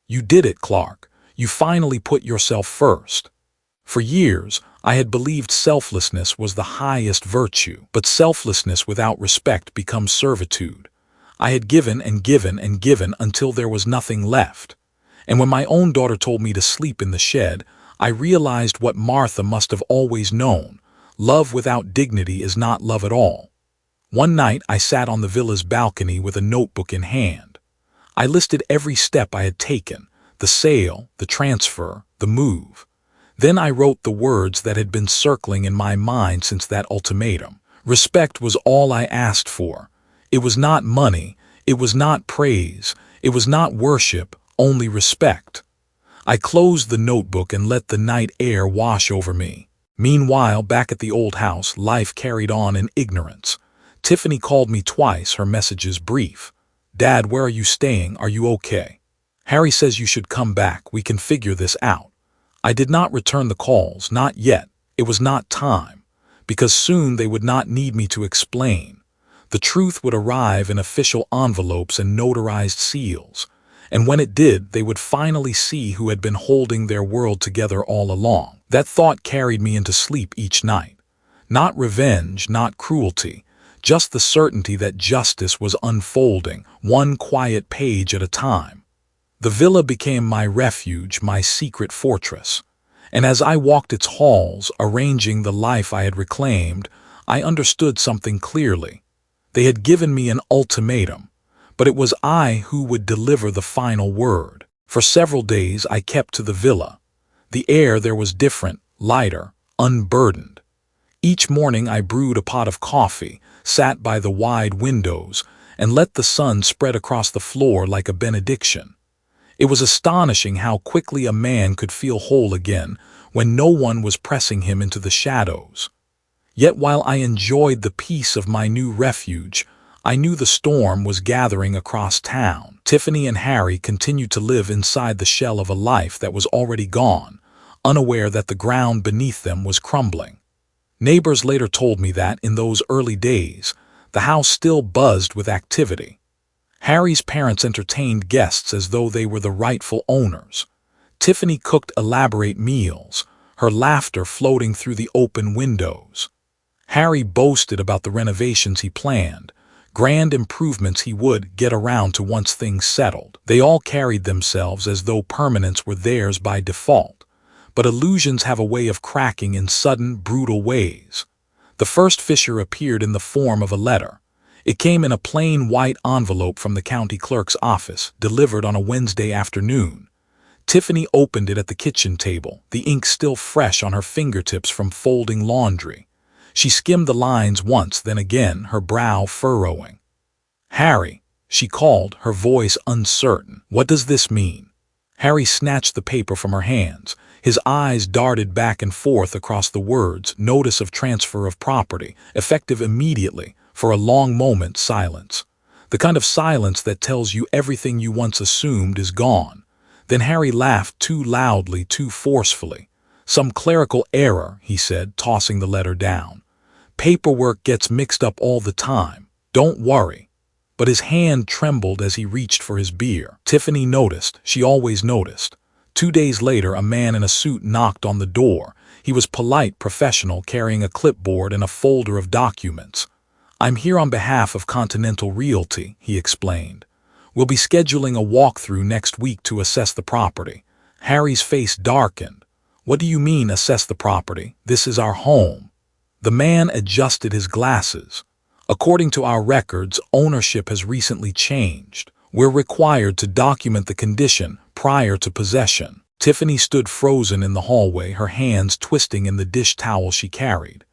"You did it, Clark. You finally put yourself first." For years, I had believed selflessness was the highest virtue, but selflessness without respect becomes servitude. I had given and given and given until there was nothing left. And when my own daughter told me to sleep in the shed, I realized what Martha must have always known: love without dignity is not love at all. One night, I sat on the villa's balcony with a notebook in hand. I listed every step I had taken: the sale, the transfer, the move. Then I wrote the words that had been circling in my mind since that ultimatum. Respect was all I asked for. It was not money, it was not praise, it was not worship, only respect. I closed the notebook and let the night air wash over me. Meanwhile, back at the old house, life carried on in ignorance. Tiffany called me twice, her messages brief. "Dad, where are you staying? Are you okay? Harry says you should come back. We can figure this out." I did not return the calls, not yet. It was not time, because soon they would not need me to explain. The truth would arrive in official envelopes and notarized seals, and when it did, they would finally see who had been holding their world together all along. That thought carried me into sleep each night. Not revenge, not cruelty, just the certainty that justice was unfolding, one quiet page at a time. The villa became my refuge, my secret fortress. And as I walked its halls, arranging the life I had reclaimed, I understood something clearly. They had given me an ultimatum, but it was I who would deliver the final word. For several days I kept to the villa. The air there was different, lighter, unburdened. Each morning I brewed a pot of coffee, sat by the wide windows, and let the sun spread across the floor like a benediction. It was astonishing how quickly a man could feel whole again when no one was pressing him into the shadows. Yet while I enjoyed the peace of my new refuge, I knew the storm was gathering across town. Tiffany and Harry continued to live inside the shell of a life that was already gone, unaware that the ground beneath them was crumbling. Neighbors later told me that, in those early days, the house still buzzed with activity. Harry's parents entertained guests as though they were the rightful owners. Tiffany cooked elaborate meals, her laughter floating through the open windows. Harry boasted about the renovations he planned, grand improvements he would get around to once things settled. They all carried themselves as though permanence were theirs by default. But illusions have a way of cracking in sudden, brutal ways. The first fissure appeared in the form of a letter. It came in a plain white envelope from the county clerk's office, delivered on a Wednesday afternoon. Tiffany opened it at the kitchen table, the ink still fresh on her fingertips from folding laundry. She skimmed the lines once, then again, her brow furrowing. "Harry," she called, her voice uncertain. "What does this mean?" Harry snatched the paper from her hands. His eyes darted back and forth across the words, "Notice of transfer of property, effective immediately." For a long moment, silence. The kind of silence that tells you everything you once assumed is gone. Then Harry laughed, too loudly, too forcefully. "Some clerical error," he said, tossing the letter down. "Paperwork gets mixed up all the time. Don't worry." But his hand trembled as he reached for his beer. Tiffany noticed. She always noticed. 2 days later, a man in a suit knocked on the door. He was polite, professional, carrying a clipboard and a folder of documents. "I'm here on behalf of Continental Realty," he explained. "We'll be scheduling a walkthrough next week to assess the property." Harry's face darkened. "What do you mean, assess the property? This is our home." The man adjusted his glasses. "According to our records, ownership has recently changed. We're required to document the condition prior to possession." Tiffany stood frozen in the hallway, her hands twisting in the dish towel she carried.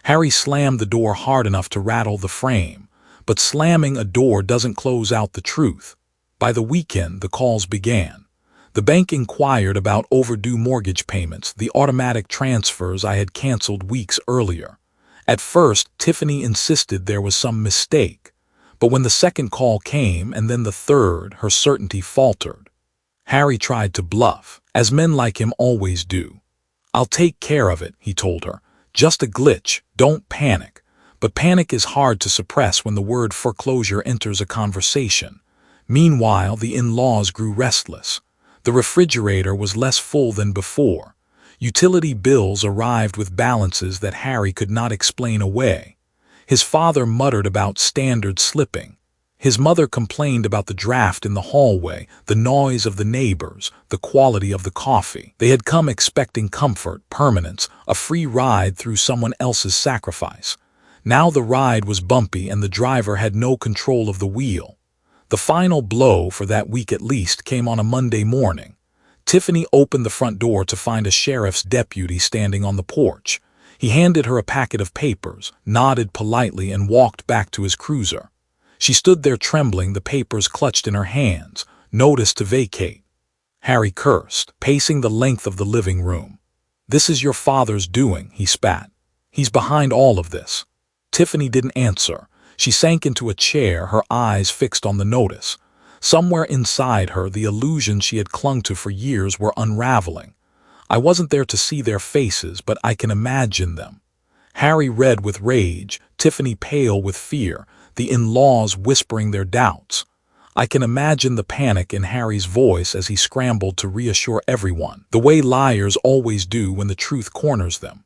Harry slammed the door hard enough to rattle the frame, but slamming a door doesn't close out the truth. By the weekend, the calls began. The bank inquired about overdue mortgage payments, the automatic transfers I had canceled weeks earlier. At first, Tiffany insisted there was some mistake, but when the second call came and then the third, her certainty faltered. Harry tried to bluff, as men like him always do. "I'll take care of it," he told her. "Just a glitch, don't panic." But panic is hard to suppress when the word foreclosure enters a conversation. Meanwhile, the in-laws grew restless. The refrigerator was less full than before. Utility bills arrived with balances that Harry could not explain away. His father muttered about standards slipping. His mother complained about the draft in the hallway, the noise of the neighbors, the quality of the coffee. They had come expecting comfort, permanence, a free ride through someone else's sacrifice. Now the ride was bumpy and the driver had no control of the wheel. The final blow, for that week at least, came on a Monday morning. Tiffany opened the front door to find a sheriff's deputy standing on the porch. He handed her a packet of papers, nodded politely, and walked back to his cruiser. She stood there trembling, the papers clutched in her hands. "Notice to vacate." Harry cursed, pacing the length of the living room. "This is your father's doing," he spat. "He's behind all of this." Tiffany didn't answer. She sank into a chair, her eyes fixed on the notice. Somewhere inside her, the illusions she had clung to for years were unraveling. I wasn't there to see their faces, but I can imagine them. Harry red with rage, Tiffany pale with fear, the in-laws whispering their doubts. I can imagine the panic in Harry's voice as he scrambled to reassure everyone, the way liars always do when the truth corners them.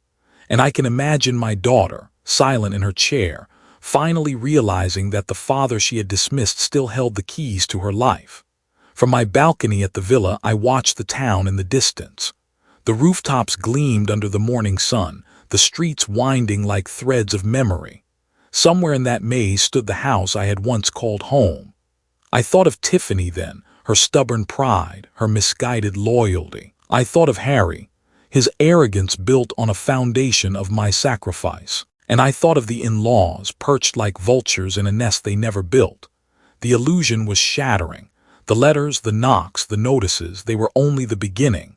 And I can imagine my daughter, silent in her chair, finally realizing that the father she had dismissed still held the keys to her life. From my balcony at the villa, I watched the town in the distance. The rooftops gleamed under the morning sun, the streets winding like threads of memory. Somewhere in that maze stood the house I had once called home. I thought of Tiffany then, her stubborn pride, her misguided loyalty. I thought of Harry, his arrogance built on a foundation of my sacrifice. And I thought of the in-laws, perched like vultures in a nest they never built. The illusion was shattering. The letters, the knocks, the notices, they were only the beginning.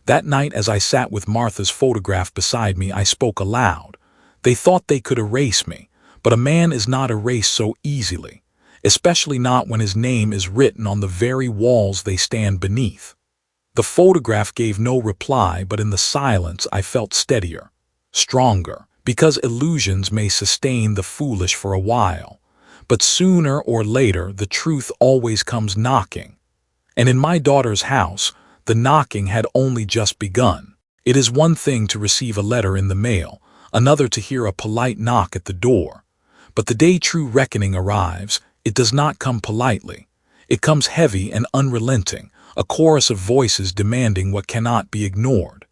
That night, as I sat with Martha's photograph beside me, I spoke aloud. They thought they could erase me, but a man is not erased so easily, especially not when his name is written on the very walls they stand beneath. The photograph gave no reply, but in the silence I felt steadier, stronger, because illusions may sustain the foolish for a while. But sooner or later, the truth always comes knocking. And in my daughter's house, the knocking had only just begun. It is one thing to receive a letter in the mail, another to hear a polite knock at the door. But the day true reckoning arrives, it does not come politely. It comes heavy and unrelenting, a chorus of voices demanding what cannot be ignored.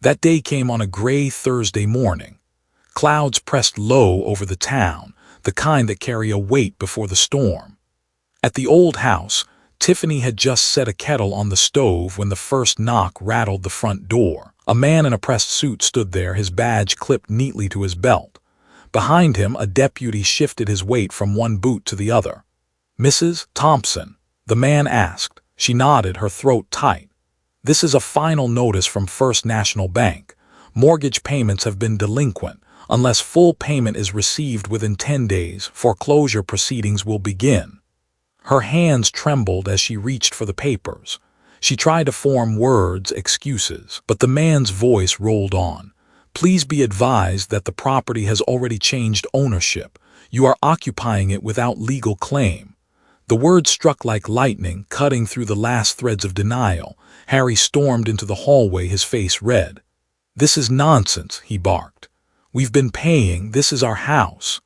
That day came on a gray Thursday morning. Clouds pressed low over the town, the kind that carry a weight before the storm. At the old house, Tiffany had just set a kettle on the stove when the first knock rattled the front door. A man in a pressed suit stood there, his badge clipped neatly to his belt. Behind him, a deputy shifted his weight from one boot to the other. "Mrs. Thompson?" the man asked. She nodded, her throat tight. "This is a final notice from First National Bank. Mortgage payments have been delinquent. Unless full payment is received within 10 days, foreclosure proceedings will begin." Her hands trembled as she reached for the papers. She tried to form words, excuses, but the man's voice rolled on. "Please be advised that the property has already changed ownership. You are occupying it without legal claim." The words struck like lightning, cutting through the last threads of denial. Harry stormed into the hallway, his face red. "This is nonsense," he barked. "We've been paying. This is our house."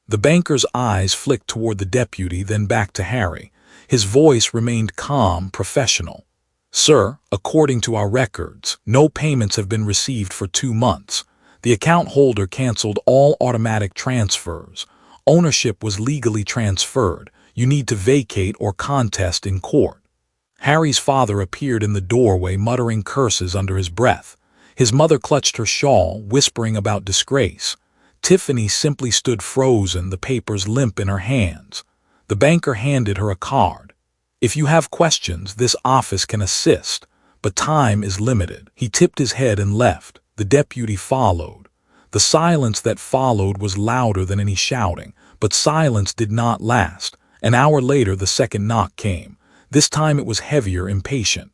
The banker's eyes flicked toward the deputy, then back to Harry. His voice remained calm, professional. "Sir, according to our records, no payments have been received for 2 months. The account holder canceled all automatic transfers. Ownership was legally transferred. You need to vacate or contest in court." Harry's father appeared in the doorway, muttering curses under his breath. His mother clutched her shawl, whispering about disgrace. Tiffany simply stood frozen, the papers limp in her hands. The banker handed her a card. "If you have questions, this office can assist, but time is limited." He tipped his head and left. The deputy followed. The silence that followed was louder than any shouting, but silence did not last. An hour later, the second knock came. This time it was heavier, impatient.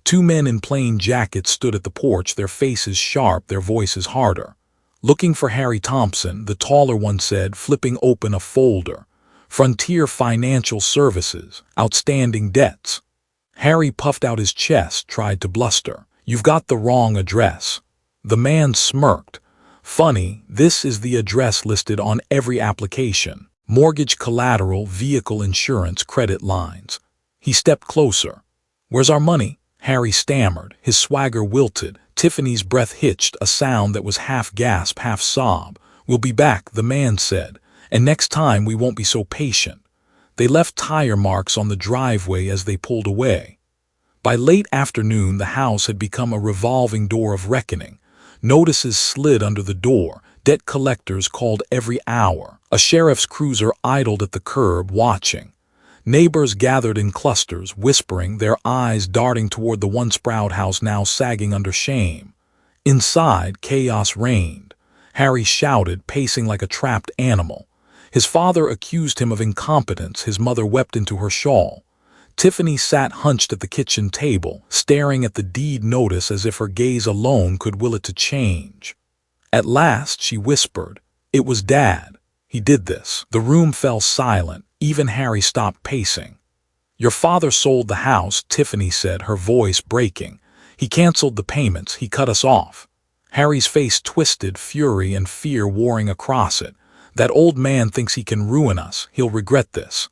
2 men in plain jackets stood at the porch, their faces sharp, their voices harder. "Looking for Harry Thompson," the taller one said, flipping open a folder. "Frontier Financial Services, outstanding debts." Harry puffed out his chest, tried to bluster. "You've got the wrong address." The man smirked. "Funny, this is the address listed on every application. Mortgage collateral, vehicle insurance, credit lines." He stepped closer. "Where's our money?" Harry stammered, his swagger wilted. Tiffany's breath hitched, a sound that was half gasp, half sob. "We'll be back," the man said, "and next time we won't be so patient." They left tire marks on the driveway as they pulled away. By late afternoon, the house had become a revolving door of reckoning. Notices slid under the door. Debt collectors called every hour. A sheriff's cruiser idled at the curb, watching. Neighbors gathered in clusters, whispering, their eyes darting toward the once proud house now sagging under shame. Inside, chaos reigned. Harry shouted, pacing like a trapped animal. His father accused him of incompetence, his mother wept into her shawl. Tiffany sat hunched at the kitchen table, staring at the deed notice as if her gaze alone could will it to change. At last she whispered, "It was Dad. He did this." The room fell silent. Even Harry stopped pacing. "Your father sold the house," Tiffany said, her voice breaking. "He canceled the payments. He cut us off." Harry's face twisted, fury and fear warring across it. "That old man thinks he can ruin us. He'll regret this."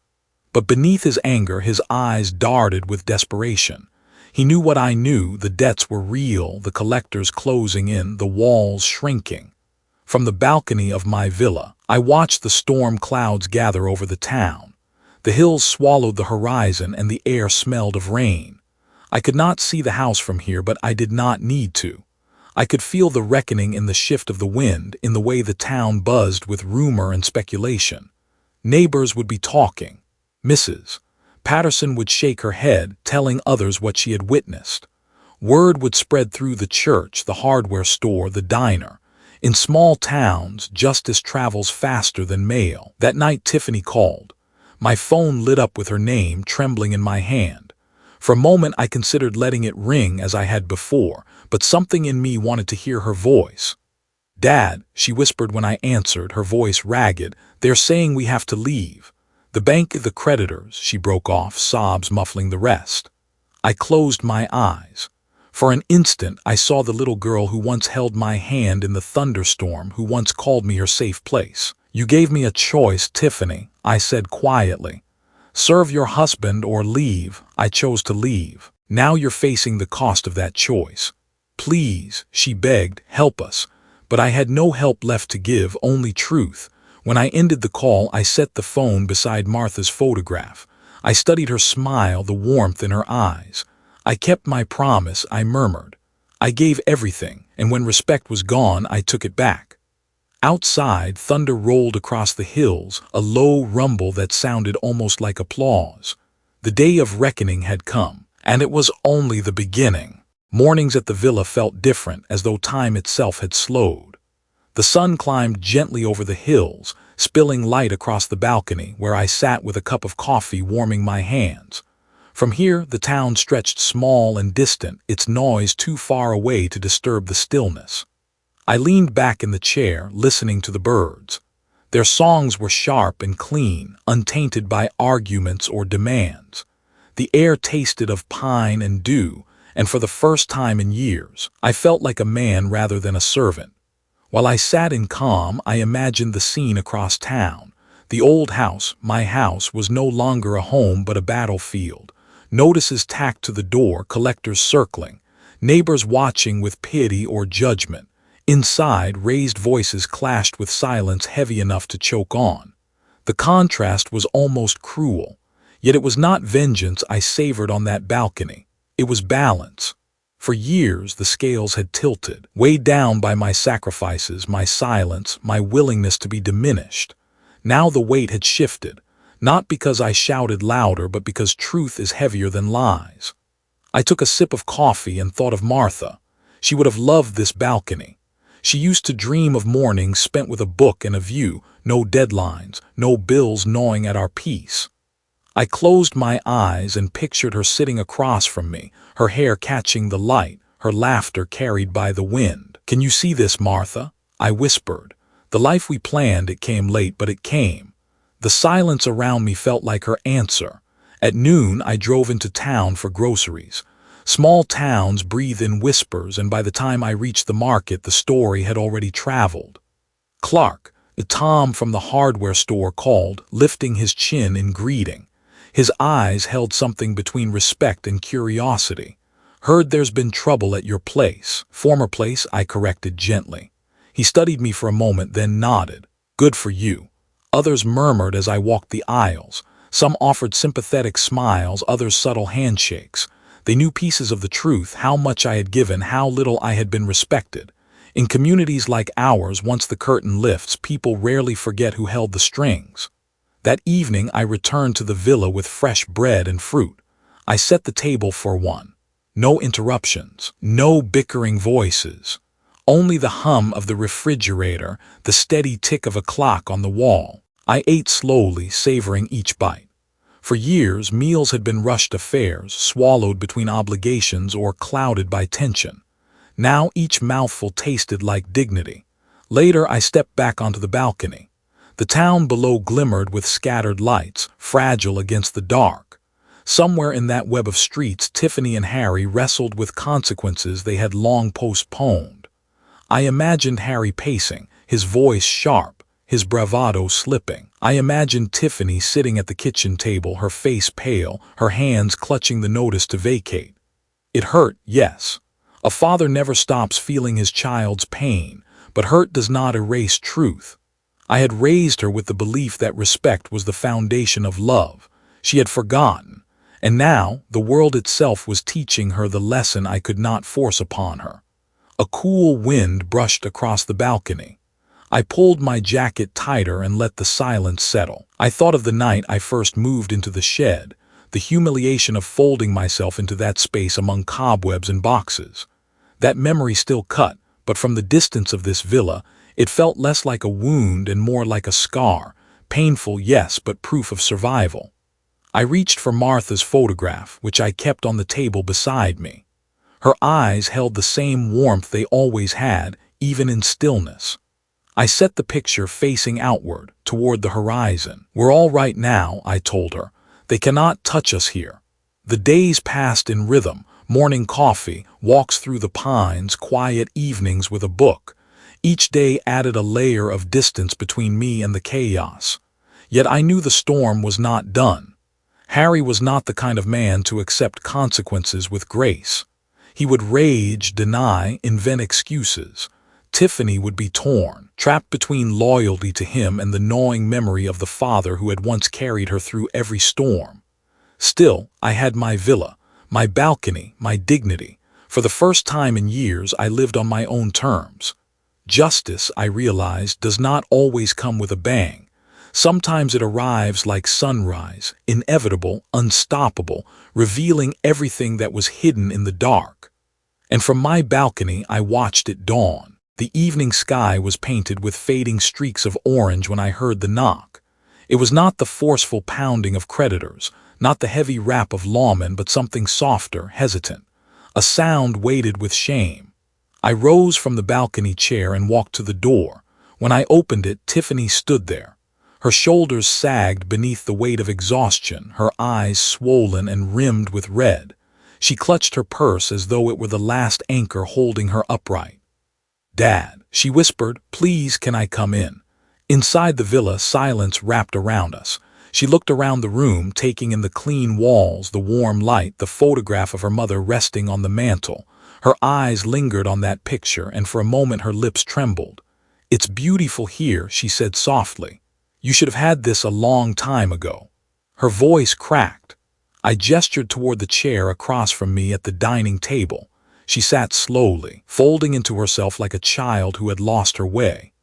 But beneath his anger, his eyes darted with desperation. He knew what I knew. The debts were real, the collectors closing in, the walls shrinking. From the balcony of my villa, I watched the storm clouds gather over the town. The hills swallowed the horizon and the air smelled of rain. I could not see the house from here, but I did not need to. I could feel the reckoning in the shift of the wind, in the way the town buzzed with rumor and speculation. Neighbors would be talking. Mrs. Patterson would shake her head, telling others what she had witnessed. Word would spread through the church, the hardware store, the diner. In small towns, justice travels faster than mail. That night Tiffany called. My phone lit up with her name trembling in my hand. For a moment I considered letting it ring as I had before, but something in me wanted to hear her voice. "Dad," she whispered when I answered, her voice ragged, "they're saying we have to leave. The bank, the creditors," she broke off, sobs muffling the rest. I closed my eyes. For an instant I saw the little girl who once held my hand in the thunderstorm, who once called me her safe place. "You gave me a choice, Tiffany," I said quietly. "Serve your husband or leave." I chose to leave. Now you're facing the cost of that choice. "Please," she begged, "help us." But I had no help left to give, only truth. When I ended the call, I set the phone beside Martha's photograph. I studied her smile, the warmth in her eyes. "I kept my promise," I murmured. "I gave everything, and when respect was gone, I took it back." Outside, thunder rolled across the hills, a low rumble that sounded almost like applause. The day of reckoning had come, and it was only the beginning. Mornings at the villa felt different, as though time itself had slowed. The sun climbed gently over the hills, spilling light across the balcony, where I sat with a cup of coffee warming my hands. From here, the town stretched small and distant, its noise too far away to disturb the stillness. I leaned back in the chair, listening to the birds. Their songs were sharp and clean, untainted by arguments or demands. The air tasted of pine and dew, and for the first time in years, I felt like a man rather than a servant. While I sat in calm, I imagined the scene across town. The old house, my house, was no longer a home but a battlefield. Notices tacked to the door, collectors circling, neighbors watching with pity or judgment. Inside, raised voices clashed with silence heavy enough to choke on. The contrast was almost cruel. Yet it was not vengeance I savored on that balcony. It was balance. For years the scales had tilted, weighed down by my sacrifices, my silence, my willingness to be diminished. Now the weight had shifted, not because I shouted louder, but because truth is heavier than lies. I took a sip of coffee and thought of Martha. She would have loved this balcony. She used to dream of mornings spent with a book and a view, no deadlines, no bills gnawing at our peace. I closed my eyes and pictured her sitting across from me, her hair catching the light, her laughter carried by the wind. "Can you see this, Martha?" I whispered. The life we planned, it came late, but it came. The silence around me felt like her answer. At noon, I drove into town for groceries. Small towns breathe in whispers, and by the time I reached the market, the story had already traveled. Clark, Tom from the hardware store, called, lifting his chin in greeting. His eyes held something between respect and curiosity. "Heard there's been trouble at your place." "Former place," I corrected gently. He studied me for a moment, then nodded. "Good for you." Others murmured as I walked the aisles. Some offered sympathetic smiles, others subtle handshakes. They knew pieces of the truth, how much I had given, how little I had been respected. In communities like ours, once the curtain lifts, people rarely forget who held the strings. That evening I returned to the villa with fresh bread and fruit. I set the table for one. No interruptions, no bickering voices. Only the hum of the refrigerator, the steady tick of a clock on the wall. I ate slowly, savoring each bite. For years, meals had been rushed affairs, swallowed between obligations or clouded by tension. Now each mouthful tasted like dignity. Later, I stepped back onto the balcony. The town below glimmered with scattered lights, fragile against the dark. Somewhere in that web of streets, Tiffany and Harry wrestled with consequences they had long postponed. I imagined Harry pacing, his voice sharp, his bravado slipping. I imagined Tiffany sitting at the kitchen table, her face pale, her hands clutching the notice to vacate. It hurt, yes. A father never stops feeling his child's pain, but hurt does not erase truth. I had raised her with the belief that respect was the foundation of love. She had forgotten, and now the world itself was teaching her the lesson I could not force upon her. A cool wind brushed across the balcony. I pulled my jacket tighter and let the silence settle. I thought of the night I first moved into the shed, the humiliation of folding myself into that space among cobwebs and boxes. That memory still cut, but from the distance of this villa, it felt less like a wound and more like a scar, painful, yes, but proof of survival. I reached for Martha's photograph, which I kept on the table beside me. Her eyes held the same warmth they always had, even in stillness. I set the picture facing outward, toward the horizon. We're all right now, I told her. They cannot touch us here. The days passed in rhythm, morning coffee, walks through the pines, quiet evenings with a book. Each day added a layer of distance between me and the chaos. Yet I knew the storm was not done. Harry was not the kind of man to accept consequences with grace. He would rage, deny, invent excuses. Tiffany would be torn, trapped between loyalty to him and the gnawing memory of the father who had once carried her through every storm. Still, I had my villa, my balcony, my dignity. For the first time in years, I lived on my own terms. Justice, I realized, does not always come with a bang. Sometimes it arrives like sunrise, inevitable, unstoppable, revealing everything that was hidden in the dark. And from my balcony, I watched it dawn. The evening sky was painted with fading streaks of orange when I heard the knock. It was not the forceful pounding of creditors, not the heavy rap of lawmen, but something softer, hesitant. A sound weighted with shame. I rose from the balcony chair and walked to the door. When I opened it, Tiffany stood there. Her shoulders sagged beneath the weight of exhaustion, her eyes swollen and rimmed with red. She clutched her purse as though it were the last anchor holding her upright. "Dad," she whispered, "please can I come in?" Inside the villa, silence wrapped around us. She looked around the room, taking in the clean walls, the warm light, the photograph of her mother resting on the mantel. Her eyes lingered on that picture, and for a moment her lips trembled. "It's beautiful here," she said softly. "You should have had this a long time ago." Her voice cracked. I gestured toward the chair across from me at the dining table. She sat slowly, folding into herself like a child who had lost her way.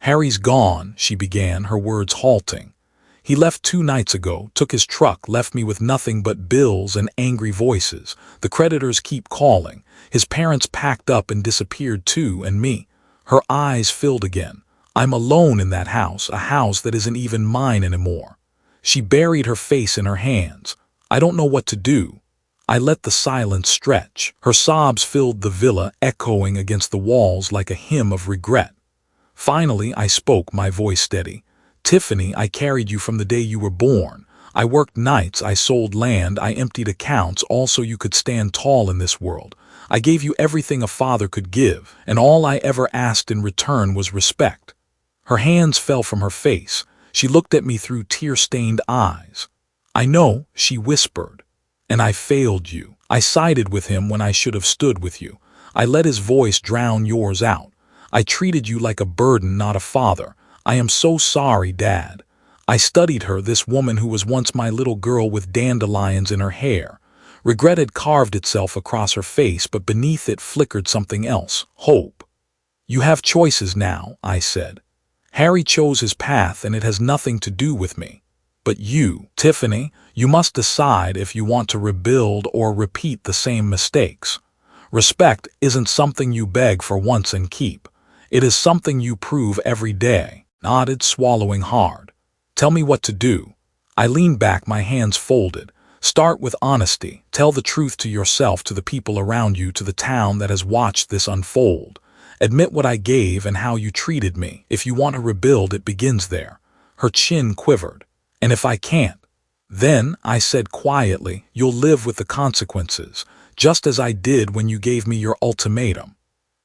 "Harry's gone," she began, her words halting. "He left 2 nights ago, took his truck, left me with nothing but bills and angry voices. The creditors keep calling. His parents packed up and disappeared too, and me." Her eyes filled again. "I'm alone in that house, a house that isn't even mine anymore." She buried her face in her hands. "I don't know what to do." I let the silence stretch. Her sobs filled the villa, echoing against the walls like a hymn of regret. Finally, I spoke, my voice steady. "Tiffany, I carried you from the day you were born. I worked nights, I sold land, I emptied accounts, all so you could stand tall in this world. I gave you everything a father could give, and all I ever asked in return was respect." Her hands fell from her face. She looked at me through tear-stained eyes. "I know," she whispered. "And I failed you. I sided with him when I should have stood with you. I let his voice drown yours out. I treated you like a burden, not a father. I am so sorry, Dad." I studied her, this woman who was once my little girl with dandelions in her hair. Regret had carved itself across her face, but beneath it flickered something else, hope. "You have choices now," I said. "Harry chose his path, and it has nothing to do with me. But you, Tiffany, you must decide if you want to rebuild or repeat the same mistakes. Respect isn't something you beg for once and keep. It is something you prove every day." Nodded, swallowing hard. "Tell me what to do." I leaned back, my hands folded. Start with honesty. Tell the truth to yourself, to the people around you, to the town that has watched this unfold. Admit what I gave and how you treated me. If you want to rebuild, it begins there. Her chin quivered. And if I can't? Then, I said quietly, you'll live with the consequences, just as I did when you gave me your ultimatum.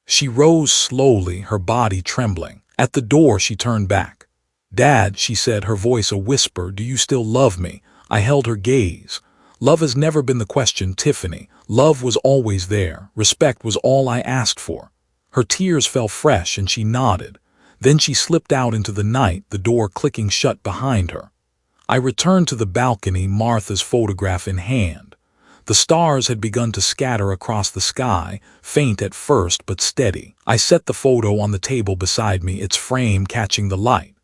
She rose slowly, her body trembling. At the door, she turned back. Dad, she said, her voice a whisper, do you still love me? I held her gaze. Love has never been the question, Tiffany. Love was always there. Respect was all I asked for. Her tears fell fresh and she nodded. Then she slipped out into the night, the door clicking shut behind her. I returned to the balcony, Martha's photograph in hand. The stars had begun to scatter across the sky, faint at first but steady. I set the photo on the table beside me, its frame catching the light.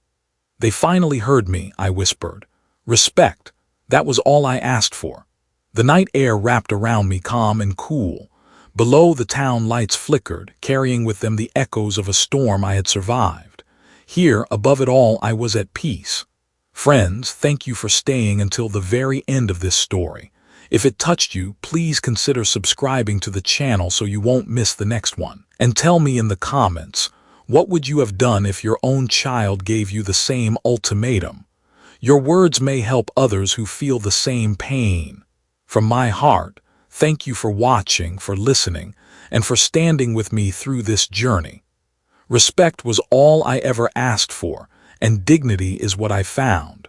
They finally heard me, I whispered. Respect. That was all I asked for. The night air wrapped around me, calm and cool. Below, the town lights flickered, carrying with them the echoes of a storm I had survived. Here, above it all, I was at peace. Friends, thank you for staying until the very end of this story. If it touched you, please consider subscribing to the channel so you won't miss the next one. And tell me in the comments, what would you have done if your own child gave you the same ultimatum? Your words may help others who feel the same pain. From my heart, thank you for watching, for listening, and for standing with me through this journey. Respect was all I ever asked for, and dignity is what I found.